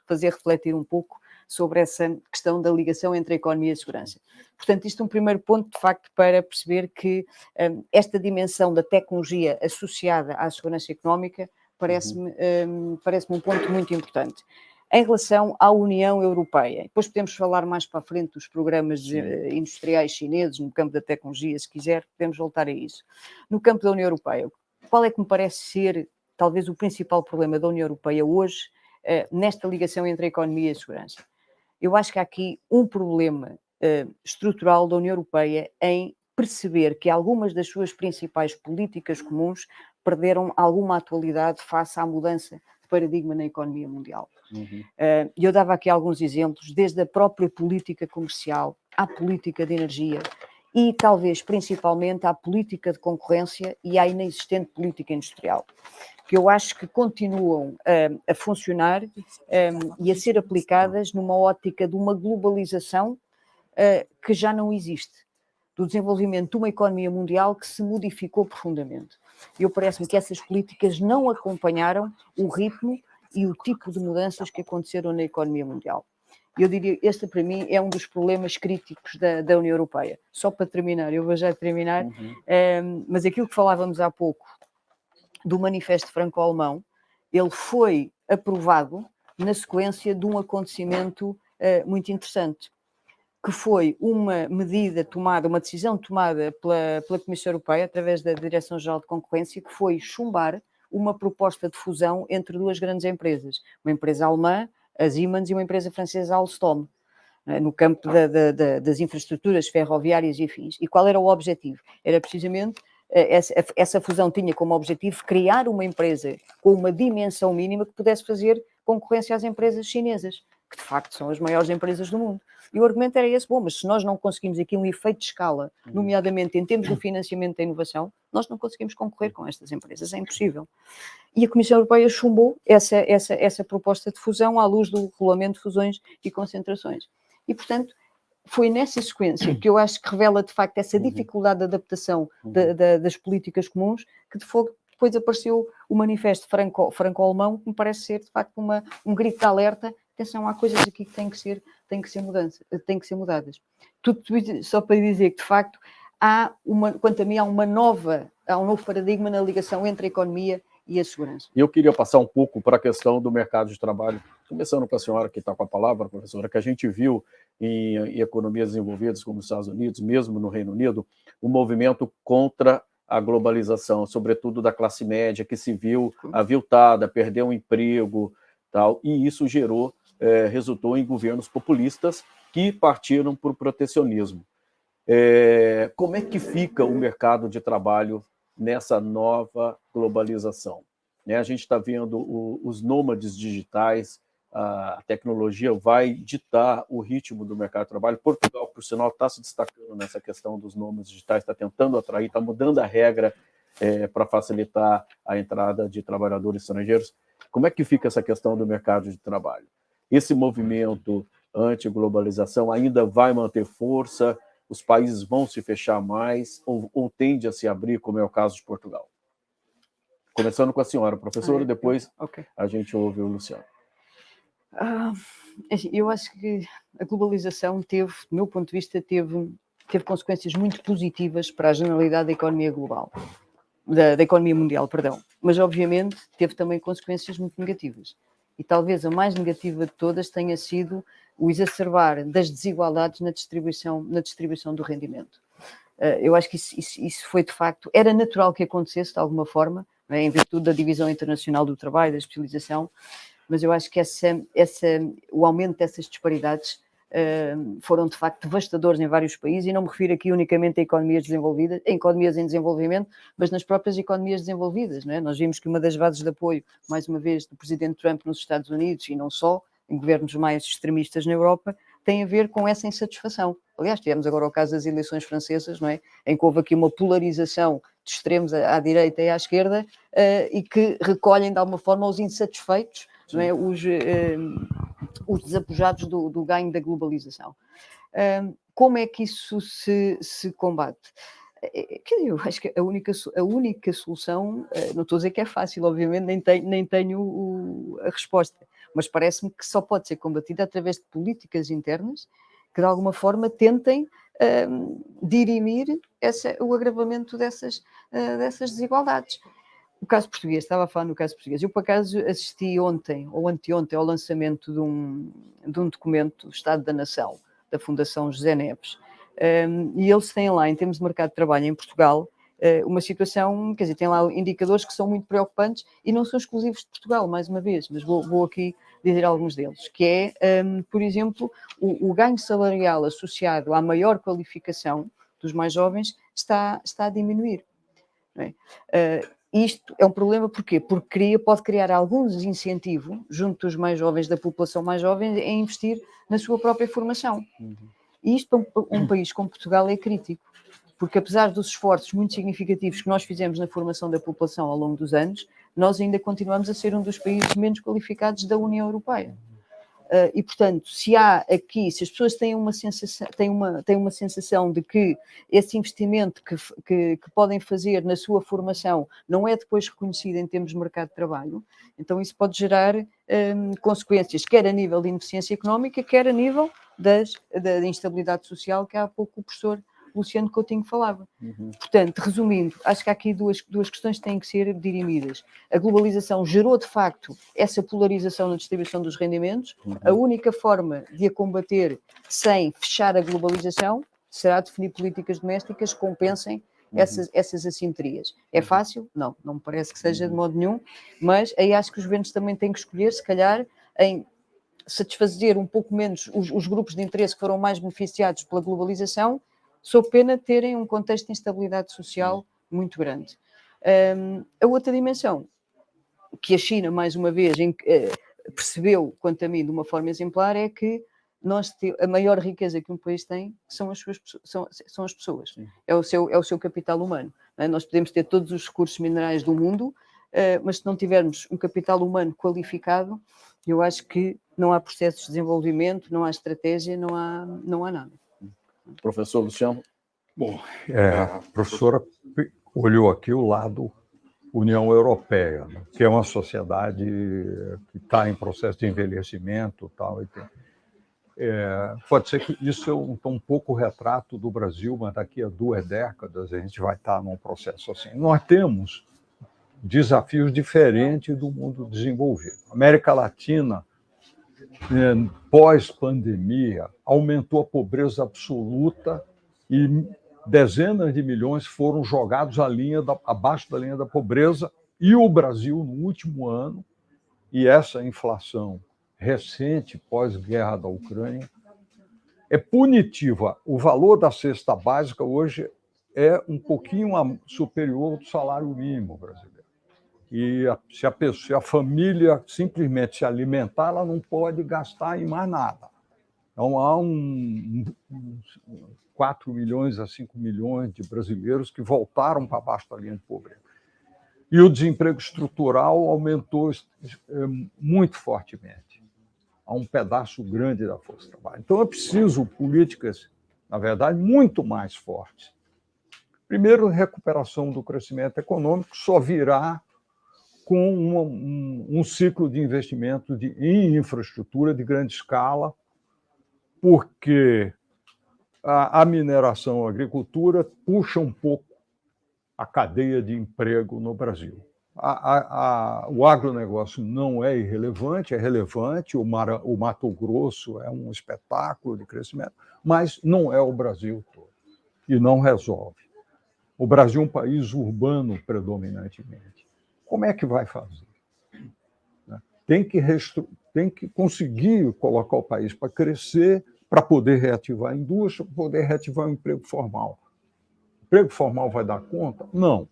fazer refletir um pouco sobre essa questão da ligação entre a economia e a segurança. Portanto, isto é um primeiro ponto, de facto, para perceber que esta dimensão da tecnologia associada à segurança económica parece-me um ponto muito importante. Em relação à União Europeia, depois podemos falar mais para a frente dos programas industriais chineses, no campo da tecnologia, se quiser, podemos voltar a isso. No campo da União Europeia, qual é que me parece ser, talvez, o principal problema da União Europeia hoje, nesta ligação entre a economia e a segurança? Eu acho que há aqui um problema estrutural da União Europeia em perceber que algumas das suas principais políticas comuns perderam alguma atualidade face à mudança de paradigma na economia mundial. Eu dava aqui alguns exemplos, desde a própria política comercial à política de energia e talvez principalmente à política de concorrência e à inexistente política industrial, que eu acho que continuam a funcionar e a ser aplicadas numa ótica de uma globalização que já não existe, do desenvolvimento de uma economia mundial que se modificou profundamente. Parece-me que essas políticas não acompanharam o ritmo e o tipo de mudanças que aconteceram na economia mundial. Eu diria, este para mim é um dos problemas críticos da União Europeia. Só para terminar, eu vou já terminar, mas aquilo que falávamos há pouco, do Manifesto Franco-Alemão, ele foi aprovado na sequência de um acontecimento muito interessante, que foi uma medida tomada, uma decisão tomada pela Comissão Europeia, através da Direção-Geral de Concorrência, que foi chumbar uma proposta de fusão entre duas grandes empresas, uma empresa alemã, a Siemens, e uma empresa francesa, a Alstom, no campo das infraestruturas ferroviárias e afins. E qual era o objetivo? Era precisamente, essa fusão tinha como objetivo criar uma empresa com uma dimensão mínima que pudesse fazer concorrência às empresas chinesas, que de facto são as maiores empresas do mundo. E o argumento era esse: bom, mas se nós não conseguimos aqui um efeito de escala, nomeadamente em termos do financiamento da inovação, nós não conseguimos concorrer com estas empresas, é impossível. E a Comissão Europeia chumbou essa proposta de fusão à luz do Regulamento de Fusões e Concentrações. E, portanto, foi nessa sequência que eu acho que revela, de facto, essa dificuldade de adaptação das políticas comuns, que depois apareceu o Manifesto Franco-Alemão, que me parece ser, de facto, um grito de alerta. Atenção, há coisas aqui que têm que ser mudadas. Tudo só para dizer que, de facto, quanto a mim, há um novo paradigma na ligação entre a economia e a segurança. Eu queria passar um pouco para a questão do mercado de trabalho, começando com a senhora que está com a palavra, professora, que a gente viu em economias desenvolvidas como os Estados Unidos, mesmo no Reino Unido, um movimento contra a globalização, sobretudo da classe média, que se viu aviltada, perdeu o emprego, tal, e isso resultou em governos populistas que partiram para o protecionismo. Como é que fica o mercado de trabalho nessa nova globalização? A gente está vendo os nômades digitais, a tecnologia vai ditar o ritmo do mercado de trabalho. Portugal, por sinal, está se destacando nessa questão dos nômades digitais, está tentando atrair, está mudando a regra para facilitar a entrada de trabalhadores estrangeiros. Como é que fica essa questão do mercado de trabalho? Esse movimento anti-globalização ainda vai manter força? Os países vão se fechar mais ou tende a se abrir, como é o caso de Portugal? Começando com a senhora, professora, depois a gente ouve o Luciano. Eu acho que a globalização teve, do meu ponto de vista, teve consequências muito positivas para a generalidade da economia global, da economia mundial, perdão. Mas, obviamente, teve também consequências muito negativas. E talvez a mais negativa de todas tenha sido o exacerbar das desigualdades na distribuição do rendimento. Eu acho que isso foi, de facto, era natural que acontecesse de alguma forma, em virtude da divisão internacional do trabalho, da especialização, mas eu acho que o aumento dessas disparidades foram, de facto, devastadores em vários países, e não me refiro aqui unicamente a economias em desenvolvimento, mas nas próprias economias desenvolvidas. Não é? Nós vimos que uma das bases de apoio, mais uma vez, do presidente Trump nos Estados Unidos, e não só, em governos mais extremistas na Europa, tem a ver com essa insatisfação. Aliás, tivemos agora o caso das eleições francesas, não é? Em que houve aqui uma polarização de extremos à direita e à esquerda, e que recolhem de alguma forma os insatisfeitos, não é? Os desapojados do ganho da globalização. Como é que isso se combate? Eu acho que a única solução, não estou a dizer que é fácil, obviamente, nem tenho a resposta, mas parece-me que só pode ser combatida através de políticas internas que, de alguma forma, tentem dirimir o agravamento dessas desigualdades. O caso português, estava a falar no caso português. Eu, por acaso, assisti ontem ou anteontem ao lançamento de um documento do Estado da Nação, da Fundação José Neves. E eles têm lá, em termos de mercado de trabalho em Portugal, uma situação, quer dizer, tem lá indicadores que são muito preocupantes e não são exclusivos de Portugal, mais uma vez, mas vou aqui dizer alguns deles, que é, por exemplo, o ganho salarial associado à maior qualificação dos mais jovens está a diminuir. Não é? Isto é um problema porquê? Porque pode criar algum desincentivo junto dos mais jovens, da população mais jovem, em investir na sua própria formação. E isto para um país como Portugal é crítico, porque apesar dos esforços muito significativos que nós fizemos na formação da população ao longo dos anos, nós ainda continuamos a ser um dos países menos qualificados da União Europeia. E, portanto, se as pessoas têm uma sensação de que esse investimento que podem fazer na sua formação não é depois reconhecido em termos de mercado de trabalho, então isso pode gerar consequências, quer a nível de ineficiência económica, quer a nível da instabilidade social, que há pouco o professor Luciano Coutinho falava. Portanto, resumindo, acho que há aqui duas questões que têm que ser dirimidas. A globalização gerou, de facto, essa polarização na distribuição dos rendimentos. A única forma de a combater sem fechar a globalização será definir políticas domésticas que compensem essas assimetrias. É fácil? Não me parece que seja de modo nenhum, mas aí acho que os governos também têm que escolher, se calhar, em satisfazer um pouco menos os grupos de interesse que foram mais beneficiados pela globalização, sob pena de terem um contexto de instabilidade social muito grande. A outra dimensão, que a China, mais uma vez, percebeu, quanto a mim, de uma forma exemplar, é que a maior riqueza que um país tem são as pessoas. É o seu capital humano. Não é? Nós podemos ter todos os recursos minerais do mundo, mas se não tivermos um capital humano qualificado, eu acho que não há processos de desenvolvimento, não há estratégia, não há nada. Professor Luciano? Bom, a professora olhou aqui o lado União Europeia, né, que é uma sociedade que está em processo de envelhecimento tal, e pode ser que isso é um pouco retrato do Brasil, mas daqui a 2 décadas a gente vai estar num processo assim. Nós temos desafios diferentes do mundo desenvolvido. A América Latina, pós-pandemia, aumentou a pobreza absoluta e dezenas de milhões foram jogados abaixo da linha da pobreza, e o Brasil, no último ano, e essa inflação recente, pós-guerra da Ucrânia, é punitiva. O valor da cesta básica hoje é um pouquinho superior ao do salário mínimo brasileiro. E se a família simplesmente se alimentar, ela não pode gastar em mais nada. Então, há 4 milhões a 5 milhões de brasileiros que voltaram para baixo da linha de pobreza. E o desemprego estrutural aumentou muito fortemente. Há um pedaço grande da força de trabalho. Então, é preciso políticas, na verdade, muito mais fortes. Primeiro, recuperação do crescimento econômico só virá com um ciclo de investimento em infraestrutura de grande escala, porque a mineração e a agricultura puxa um pouco a cadeia de emprego no Brasil. O agronegócio não é irrelevante, é relevante, o Mato Grosso é um espetáculo de crescimento, mas não é o Brasil todo, e não resolve. O Brasil é um país urbano predominantemente. Como é que vai fazer? Tem que conseguir colocar o país para crescer, para poder reativar a indústria, para poder reativar o emprego formal. O emprego formal vai dar conta? Não.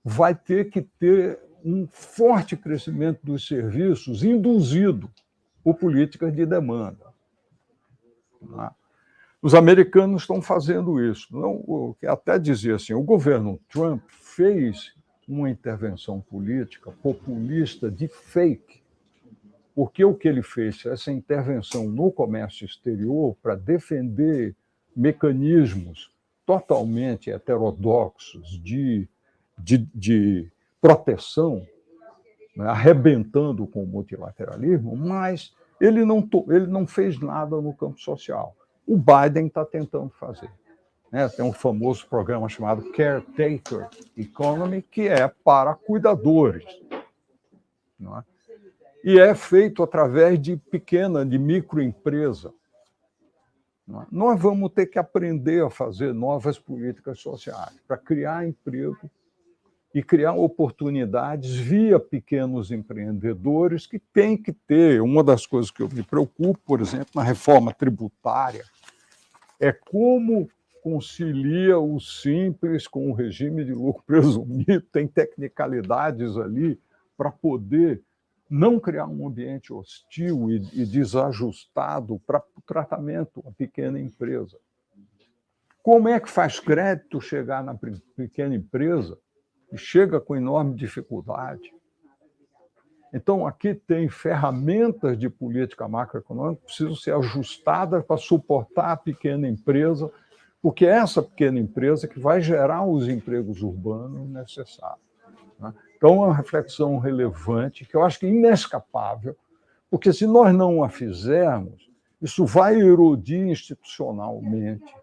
Vai ter que ter um forte crescimento dos serviços induzido por políticas de demanda. né? Os americanos estão fazendo isso. Não, até dizer assim, o governo Trump fez uma intervenção política populista de fake, porque o que ele fez, essa intervenção no comércio exterior para defender mecanismos totalmente heterodoxos de proteção, né, arrebentando com o multilateralismo, mas ele não fez nada no campo social. O Biden está tentando fazer, né? Tem um famoso programa chamado Caretaker Economy, que é para cuidadores, não é? E é feito através de microempresa. Não é? Nós vamos ter que aprender a fazer novas políticas sociais para criar emprego e criar oportunidades via pequenos empreendedores que têm que ter. Uma das coisas que eu me preocupo, por exemplo, na reforma tributária, é como concilia o simples com o regime de lucro presumido, tem tecnicalidades ali para poder não criar um ambiente hostil e desajustado para o tratamento da pequena empresa. Como é que faz crédito chegar na pequena empresa e chega com enorme dificuldade? Então, aqui tem ferramentas de política macroeconômica que precisam ser ajustadas para suportar a pequena empresa, porque é essa pequena empresa que vai gerar os empregos urbanos necessários, né? Então, é uma reflexão relevante, que eu acho que é inescapável, porque se nós não a fizermos, isso vai erodir institucionalmente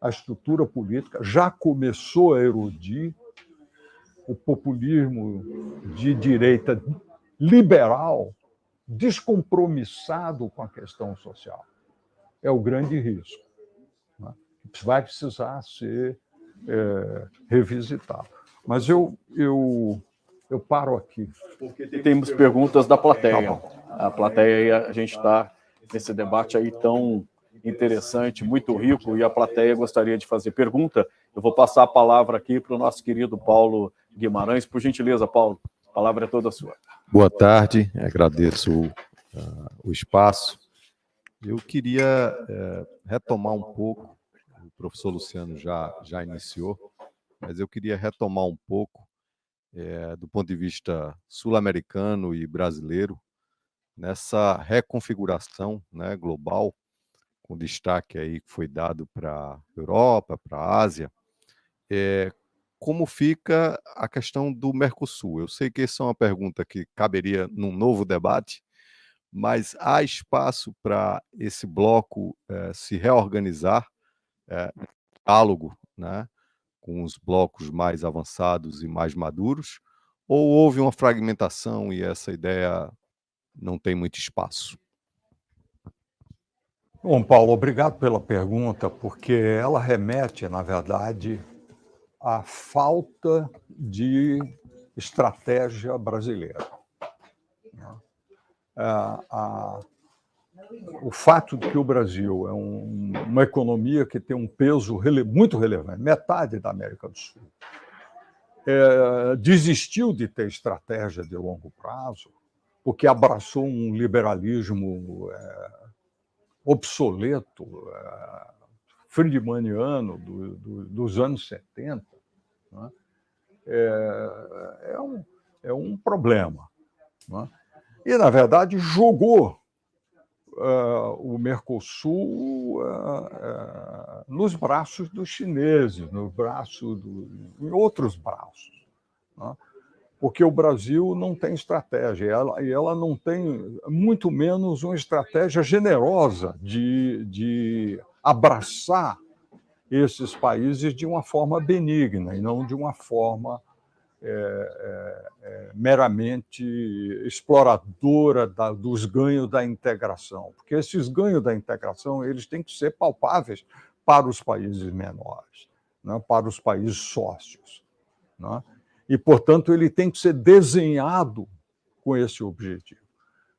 a estrutura política, já começou a erodir. O populismo de direita liberal, descompromissado com a questão social. É o grande risco, né? Vai precisar ser revisitado. Mas eu paro aqui. Porque temos perguntas da plateia. A plateia, a gente está nesse debate aí tão interessante, muito rico, e a plateia gostaria de fazer pergunta. Eu vou passar a palavra aqui para o nosso querido Paulo Guimarães. Por gentileza, Paulo, a palavra é toda sua. Boa tarde, agradeço o espaço. Eu queria retomar um pouco, o professor Luciano já iniciou, mas eu queria retomar um pouco, do ponto de vista sul-americano e brasileiro, nessa reconfiguração, né, global, com destaque aí que foi dado para a Europa, para a Ásia, como fica a questão do Mercosul? Eu sei que essa é uma pergunta que caberia num novo debate, mas há espaço para esse bloco se reorganizar, diálogo, né, com os blocos mais avançados e mais maduros, ou houve uma fragmentação e essa ideia não tem muito espaço? Bom, Paulo, obrigado pela pergunta, porque ela remete, na verdade, à falta de estratégia brasileira. O fato de que o Brasil é uma economia que tem um peso muito relevante, metade da América do Sul, desistiu de ter estratégia de longo prazo, porque abraçou um liberalismo obsoleto, friedmaniano dos anos 70, né? É um problema, né? E, na verdade, jogou o Mercosul nos braços dos chineses, em outros braços, né? Porque o Brasil não tem estratégia, e ela não tem, muito menos, uma estratégia generosa de abraçar esses países de uma forma benigna, e não de uma forma meramente exploradora dos ganhos da integração. Porque esses ganhos da integração eles têm que ser palpáveis para os países menores, né, para os países sócios, né? E, portanto, ele tem que ser desenhado com esse objetivo.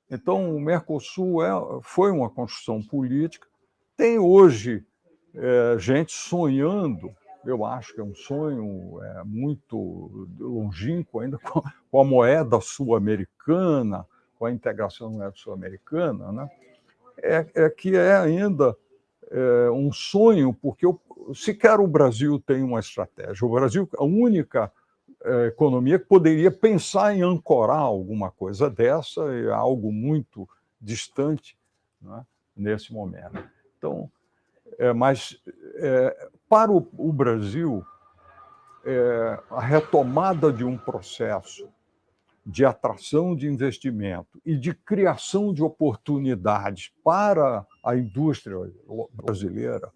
Então, o Mercosul foi uma construção política. Tem hoje gente sonhando, eu acho que é um sonho muito longínquo ainda, com a moeda sul-americana, com a integração sul-americana, né? é que é ainda um sonho, porque sequer o Brasil tem uma estratégia. O Brasil é a única economia que poderia pensar em ancorar alguma coisa dessa, é algo muito distante, né, nesse momento. Então, mas para o Brasil, a retomada de um processo de atração de investimento e de criação de oportunidades para a indústria brasileira,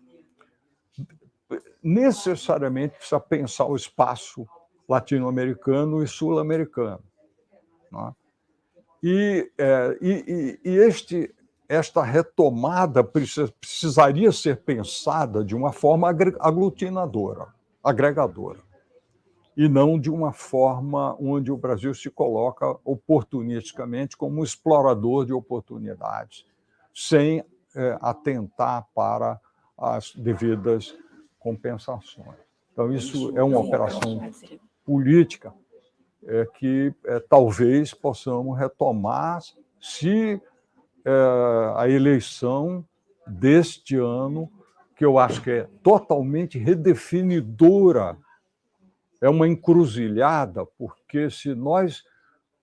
necessariamente precisa pensar o espaço latino-americano e sul-americano, né? Esta retomada precisaria ser pensada de uma forma aglutinadora, agregadora, e não de uma forma onde o Brasil se coloca oportunisticamente como um explorador de oportunidades, sem atentar para as devidas compensações. Então, isso é uma operação política que talvez possamos retomar se a eleição deste ano, que eu acho que é totalmente redefinidora, é uma encruzilhada, porque se nós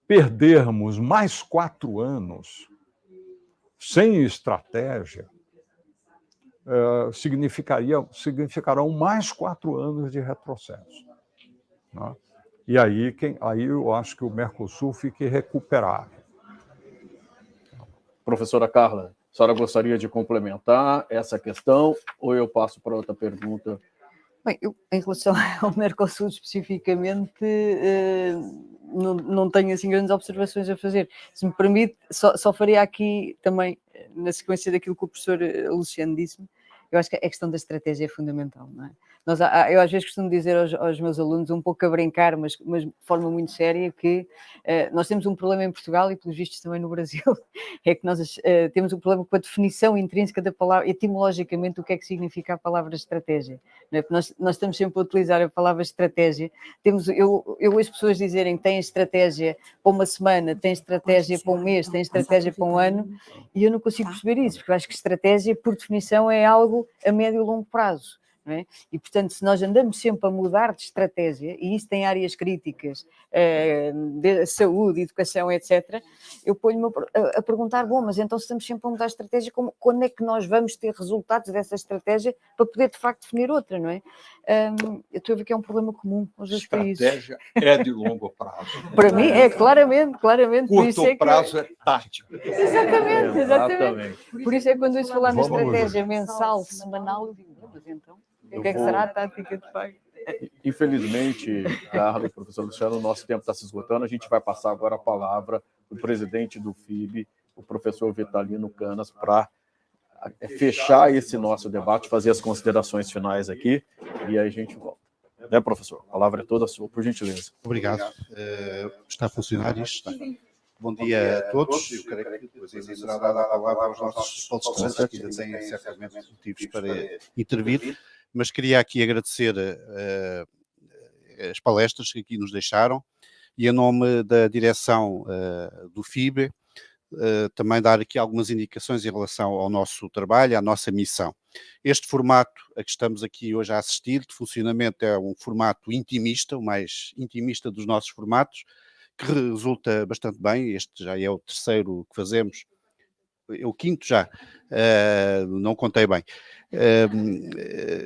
perdermos mais 4 anos sem estratégia, significarão mais 4 anos de retrocesso, né? E aí eu acho que o Mercosul fique recuperável. Professora Carla, a senhora gostaria de complementar essa questão ou eu passo para outra pergunta? Bem, eu, em relação ao Mercosul especificamente, não tenho assim grandes observações a fazer. Se me permite, só faria aqui também, na sequência daquilo que o professor Luciano disse-me, eu acho que a questão da estratégia é fundamental, não é? Eu às vezes costumo dizer aos meus alunos, um pouco a brincar, mas de forma muito séria, que nós temos um problema em Portugal e, pelos vistos, também no Brasil, é que nós temos um problema com a definição intrínseca da palavra, etimologicamente, o que é que significa a palavra estratégia. Não é? Nós estamos sempre a utilizar a palavra estratégia. Eu ouço pessoas dizerem que têm estratégia para uma semana, têm estratégia para um mês, têm estratégia para um ano, e eu não consigo perceber isso, porque eu acho que estratégia, por definição, é algo a médio e longo prazo. Não é? E, portanto, se nós andamos sempre a mudar de estratégia, e isso tem áreas críticas, de saúde, educação, etc., eu ponho-me a perguntar, bom, mas então se estamos sempre a mudar de estratégia, quando é que nós vamos ter resultados dessa estratégia para poder, de facto, definir outra, não é? Eu estou a ver que é um problema comum aos dois países. Estratégia é de longo prazo. Para mim é claramente. Curto prazo é tático. Exatamente. Por isso é que quando eu falar na estratégia mensal, semanal, eu digo, mas então... O que é que será a tática de facto? Infelizmente, Carlos, professor Luciano, o nosso tempo está se esgotando. A gente vai passar agora a palavra para o presidente do FIB, o professor Vitalino Canas, para fechar esse nosso debate, fazer as considerações finais aqui, e aí a gente volta. Né, professor? A palavra é toda sua, por gentileza. Obrigado. Está a funcionar isto? Está. Bom dia a todos. Eu creio que depois ainda será dada a palavra aos nossos palestrantes, que ainda têm certamente motivos para intervir. Mas queria aqui agradecer as palestras que aqui nos deixaram e, em nome da direção do FIBE, também dar aqui algumas indicações em relação ao nosso trabalho, à nossa missão. Este formato a que estamos aqui hoje a assistir, de funcionamento, é um formato intimista, o mais intimista dos nossos formatos, que resulta bastante bem. Este já é o terceiro que fazemos, o quinto já, não contei bem.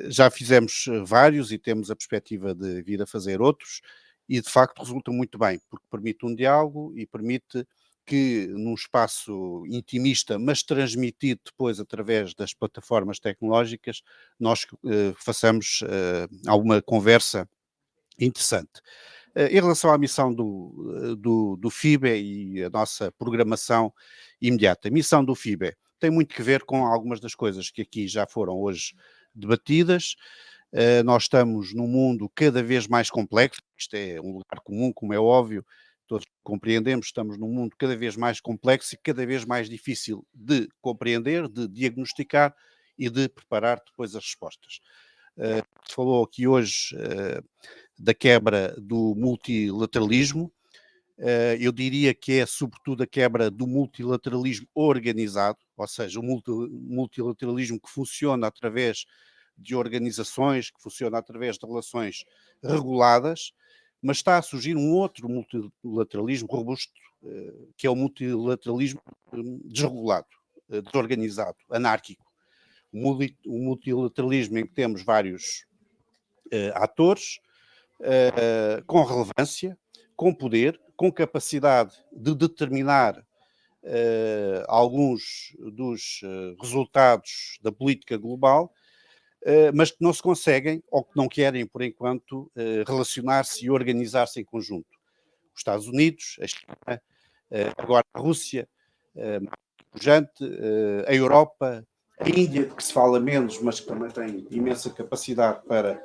Já fizemos vários e temos a perspectiva de vir a fazer outros, e de facto resulta muito bem, porque permite um diálogo e permite que num espaço intimista, mas transmitido depois através das plataformas tecnológicas, nós façamos alguma conversa interessante. Em relação à missão do FIBE e a nossa programação imediata, a missão do FIBE tem muito que ver com algumas das coisas que aqui já foram hoje debatidas. Nós estamos num mundo cada vez mais complexo, isto é um lugar comum, como é óbvio, todos compreendemos, estamos num mundo cada vez mais complexo e cada vez mais difícil de compreender, de diagnosticar e de preparar depois as respostas. Se falou aqui hoje da quebra do multilateralismo, Eu diria que é sobretudo a quebra do multilateralismo organizado, ou seja, o multilateralismo que funciona através de organizações, que funciona através de relações reguladas, mas está a surgir um outro multilateralismo robusto, que é o multilateralismo desregulado, desorganizado, anárquico. O multilateralismo em que temos vários atores com relevância, com poder, com capacidade de determinar alguns dos resultados da política global, mas que não se conseguem, ou que não querem, por enquanto, relacionar-se e organizar-se em conjunto. Os Estados Unidos, a China, agora a Rússia, a Europa, a Índia, que se fala menos, mas que também tem imensa capacidade para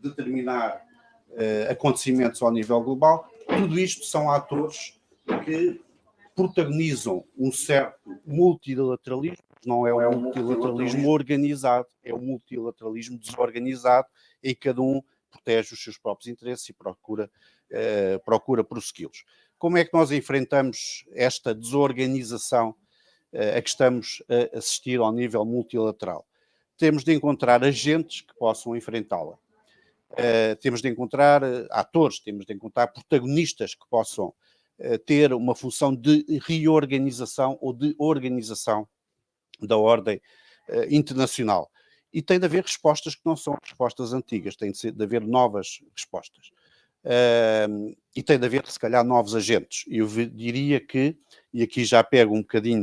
determinar acontecimentos ao nível global. Tudo isto são atores que protagonizam um certo multilateralismo, não é o multilateralismo organizado, é o multilateralismo desorganizado, em que cada um protege os seus próprios interesses e procura prossegui-los. Como é que nós enfrentamos esta desorganização a que estamos a assistir ao nível multilateral? Temos de encontrar agentes que possam enfrentá-la. Temos de encontrar atores, temos de encontrar protagonistas que possam ter uma função de reorganização ou de organização da ordem internacional. E tem de haver respostas que não são respostas antigas, tem de haver novas respostas. E tem de haver, se calhar, novos agentes. Eu diria que, e aqui já pego um bocadinho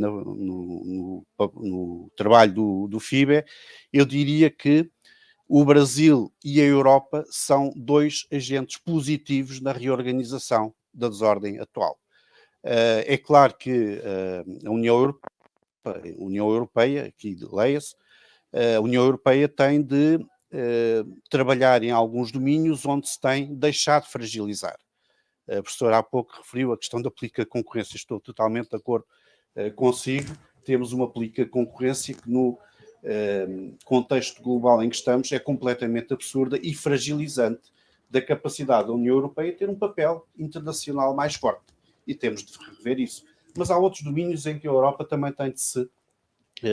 no trabalho do FIBE, eu diria que o Brasil e a Europa são dois agentes positivos na reorganização da desordem atual. É claro que a União Europeia, aqui leia-se, a União Europeia tem de trabalhar em alguns domínios onde se tem deixado de fragilizar. A professora há pouco referiu a questão da política de concorrência, estou totalmente de acordo consigo. Temos uma política de concorrência que no contexto global em que estamos é completamente absurda e fragilizante da capacidade da União Europeia ter um papel internacional mais forte. E temos de rever isso. Mas há outros domínios em que a Europa também tem de se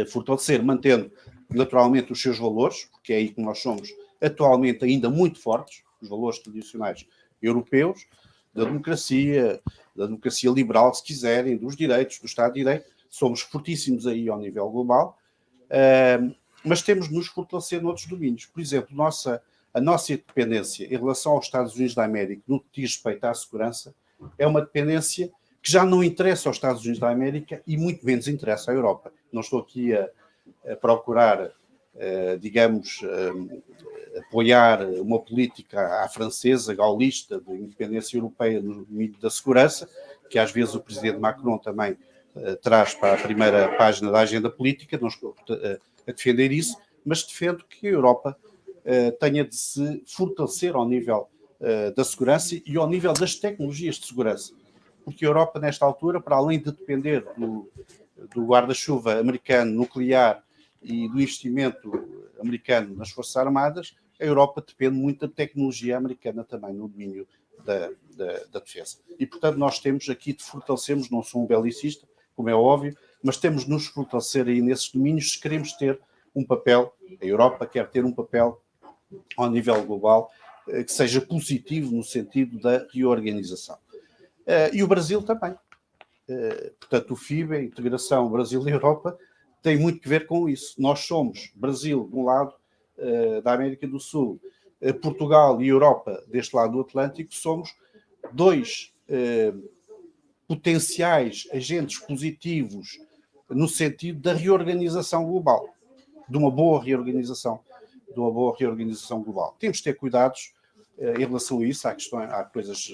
fortalecer, mantendo naturalmente os seus valores, porque é aí que nós somos atualmente ainda muito fortes, os valores tradicionais europeus, da democracia liberal, se quiserem, dos direitos, do Estado de Direito, somos fortíssimos aí ao nível global, mas temos de nos fortalecer noutros domínios. Por exemplo, a nossa dependência em relação aos Estados Unidos da América, no que diz respeito à segurança, é uma dependência que já não interessa aos Estados Unidos da América e muito menos interessa à Europa. Não estou aqui a procurar, apoiar uma política à francesa, gaulista, de independência europeia no domínio da segurança, que às vezes o presidente Macron também traz para a primeira página da agenda política. Não estou a defender isso, mas defendo que a Europa tenha de se fortalecer ao nível da segurança e ao nível das tecnologias de segurança. Porque a Europa, nesta altura, para além de depender do guarda-chuva americano nuclear e do investimento americano nas Forças Armadas, a Europa depende muito da tecnologia americana também no domínio da defesa. E, portanto, nós temos aqui de fortalecermos, não sou um belicista, como é óbvio, mas temos de nos fortalecer aí nesses domínios se queremos ter um papel, a Europa quer ter um papel ao nível global que seja positivo no sentido da reorganização. E o Brasil também. Portanto, o FIBE, a integração Brasil e Europa, tem muito que ver com isso. Nós somos Brasil, de um lado da América do Sul, Portugal e Europa, deste lado do Atlântico, somos dois potenciais agentes positivos no sentido da reorganização global, de uma boa reorganização global. Temos de ter cuidados em relação a isso. Há coisas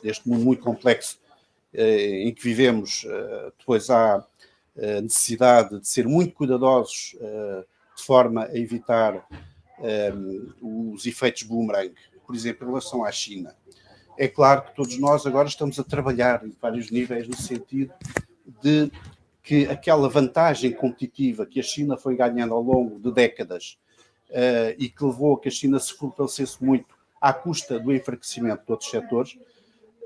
neste mundo muito complexo em que vivemos, depois há necessidade de ser muito cuidadosos de forma a evitar os efeitos boomerang. Por exemplo, em relação à China. É claro que todos nós agora estamos a trabalhar em vários níveis no sentido de que aquela vantagem competitiva que a China foi ganhando ao longo de décadas e que levou a que a China se fortalecesse muito à custa do enfraquecimento de outros setores,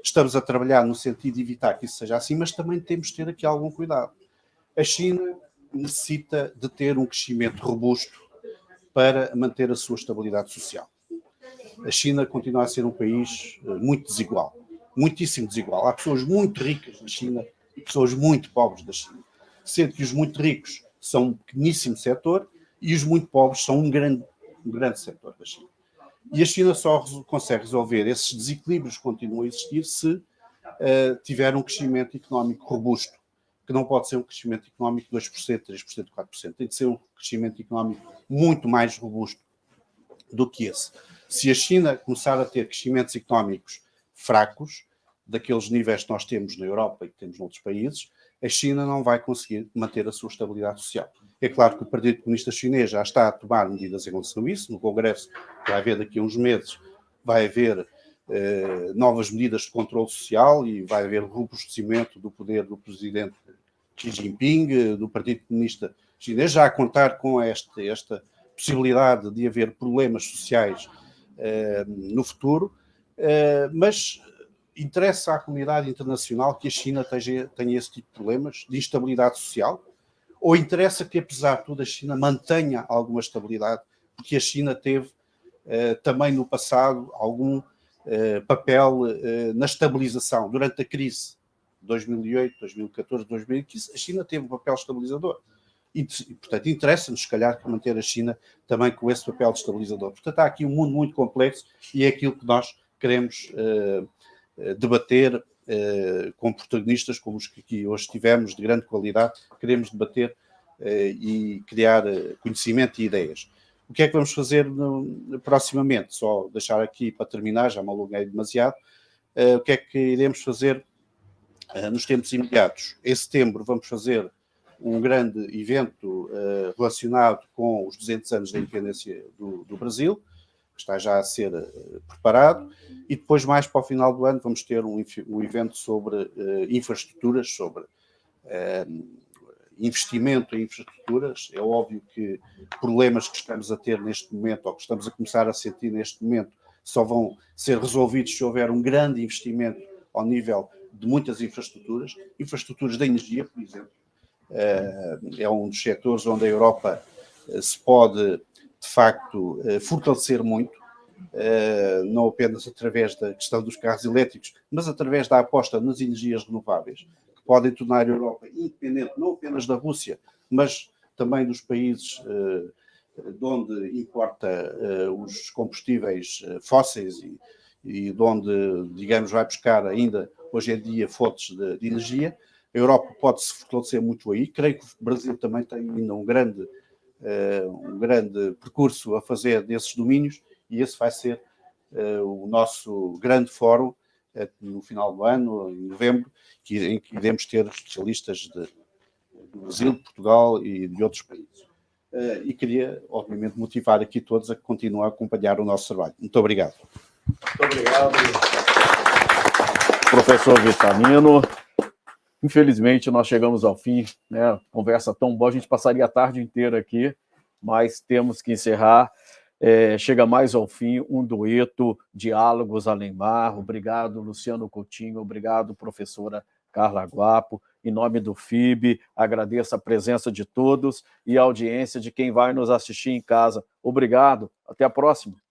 estamos a trabalhar no sentido de evitar que isso seja assim, mas também temos de ter aqui algum cuidado. A China necessita de ter um crescimento robusto para manter a sua estabilidade social. A China continua a ser um país muito desigual, muitíssimo desigual. Há pessoas muito ricas na China e pessoas muito pobres da China, sendo que os muito ricos são um pequeníssimo setor e os muito pobres são um grande setor da China. E a China só consegue resolver esses desequilíbrios que continuam a existir se tiver um crescimento económico robusto, que não pode ser um crescimento económico de 2%, 3%, 4%. Tem de ser um crescimento económico muito mais robusto do que esse. Se a China começar a ter crescimentos económicos fracos, daqueles níveis que nós temos na Europa e que temos noutros países, a China não vai conseguir manter a sua estabilidade social. É claro que o Partido Comunista Chinês já está a tomar medidas em relação a isso. No Congresso, que vai haver daqui a uns meses, vai haver novas medidas de controle social e vai haver robustecimento do poder do presidente Xi Jinping, do Partido Comunista Chinês, já a contar com esta possibilidade de haver problemas sociais no futuro, mas interessa à comunidade internacional que a China tenha esse tipo de problemas de instabilidade social, ou interessa que, apesar de tudo, a China mantenha alguma estabilidade, porque a China teve também no passado algum papel na estabilização. Durante a crise de 2008, 2014, 2015, a China teve um papel estabilizador. E, portanto, interessa-nos, se calhar, manter a China também com esse papel de estabilizador. Portanto, há aqui um mundo muito complexo e é aquilo que nós queremos debater com protagonistas como os que aqui hoje tivemos, de grande qualidade, queremos debater e criar conhecimento e ideias. O que é que vamos fazer proximamente? Só deixar aqui para terminar, já me alonguei demasiado. O que é que iremos fazer nos tempos imediatos? Em setembro vamos fazer um grande evento relacionado com os 200 anos da independência do Brasil, que está já a ser preparado, e depois, mais para o final do ano, vamos ter um evento sobre infraestruturas, sobre investimento em infraestruturas. É óbvio que problemas que estamos a ter neste momento, ou que estamos a começar a sentir neste momento, só vão ser resolvidos se houver um grande investimento ao nível de muitas infraestruturas da energia, por exemplo. É um dos setores onde a Europa se pode, de facto, fortalecer muito, não apenas através da questão dos carros elétricos, mas através da aposta nas energias renováveis, que podem tornar a Europa independente, não apenas da Rússia, mas também dos países de onde importa os combustíveis fósseis e de onde, digamos, vai buscar ainda, hoje em dia, fontes de energia. A Europa pode se fortalecer muito aí. Creio que o Brasil também tem ainda um grande percurso a fazer desses domínios, e esse vai ser o nosso grande fórum no final do ano, em novembro, em que iremos ter especialistas do Brasil, de Portugal e de outros países. E queria, obviamente, motivar aqui todos a que continuem a acompanhar o nosso trabalho. Muito obrigado. Muito obrigado, professor Vitamino. Infelizmente, nós chegamos ao fim, né? Conversa tão boa, a gente passaria a tarde inteira aqui, mas temos que encerrar. Chega mais ao fim um dueto, Diálogos Além-Mar. Obrigado, Luciano Coutinho. Obrigado, professora Carla Guapo. Em nome do FIB, agradeço a presença de todos e a audiência de quem vai nos assistir em casa. Obrigado. Até a próxima.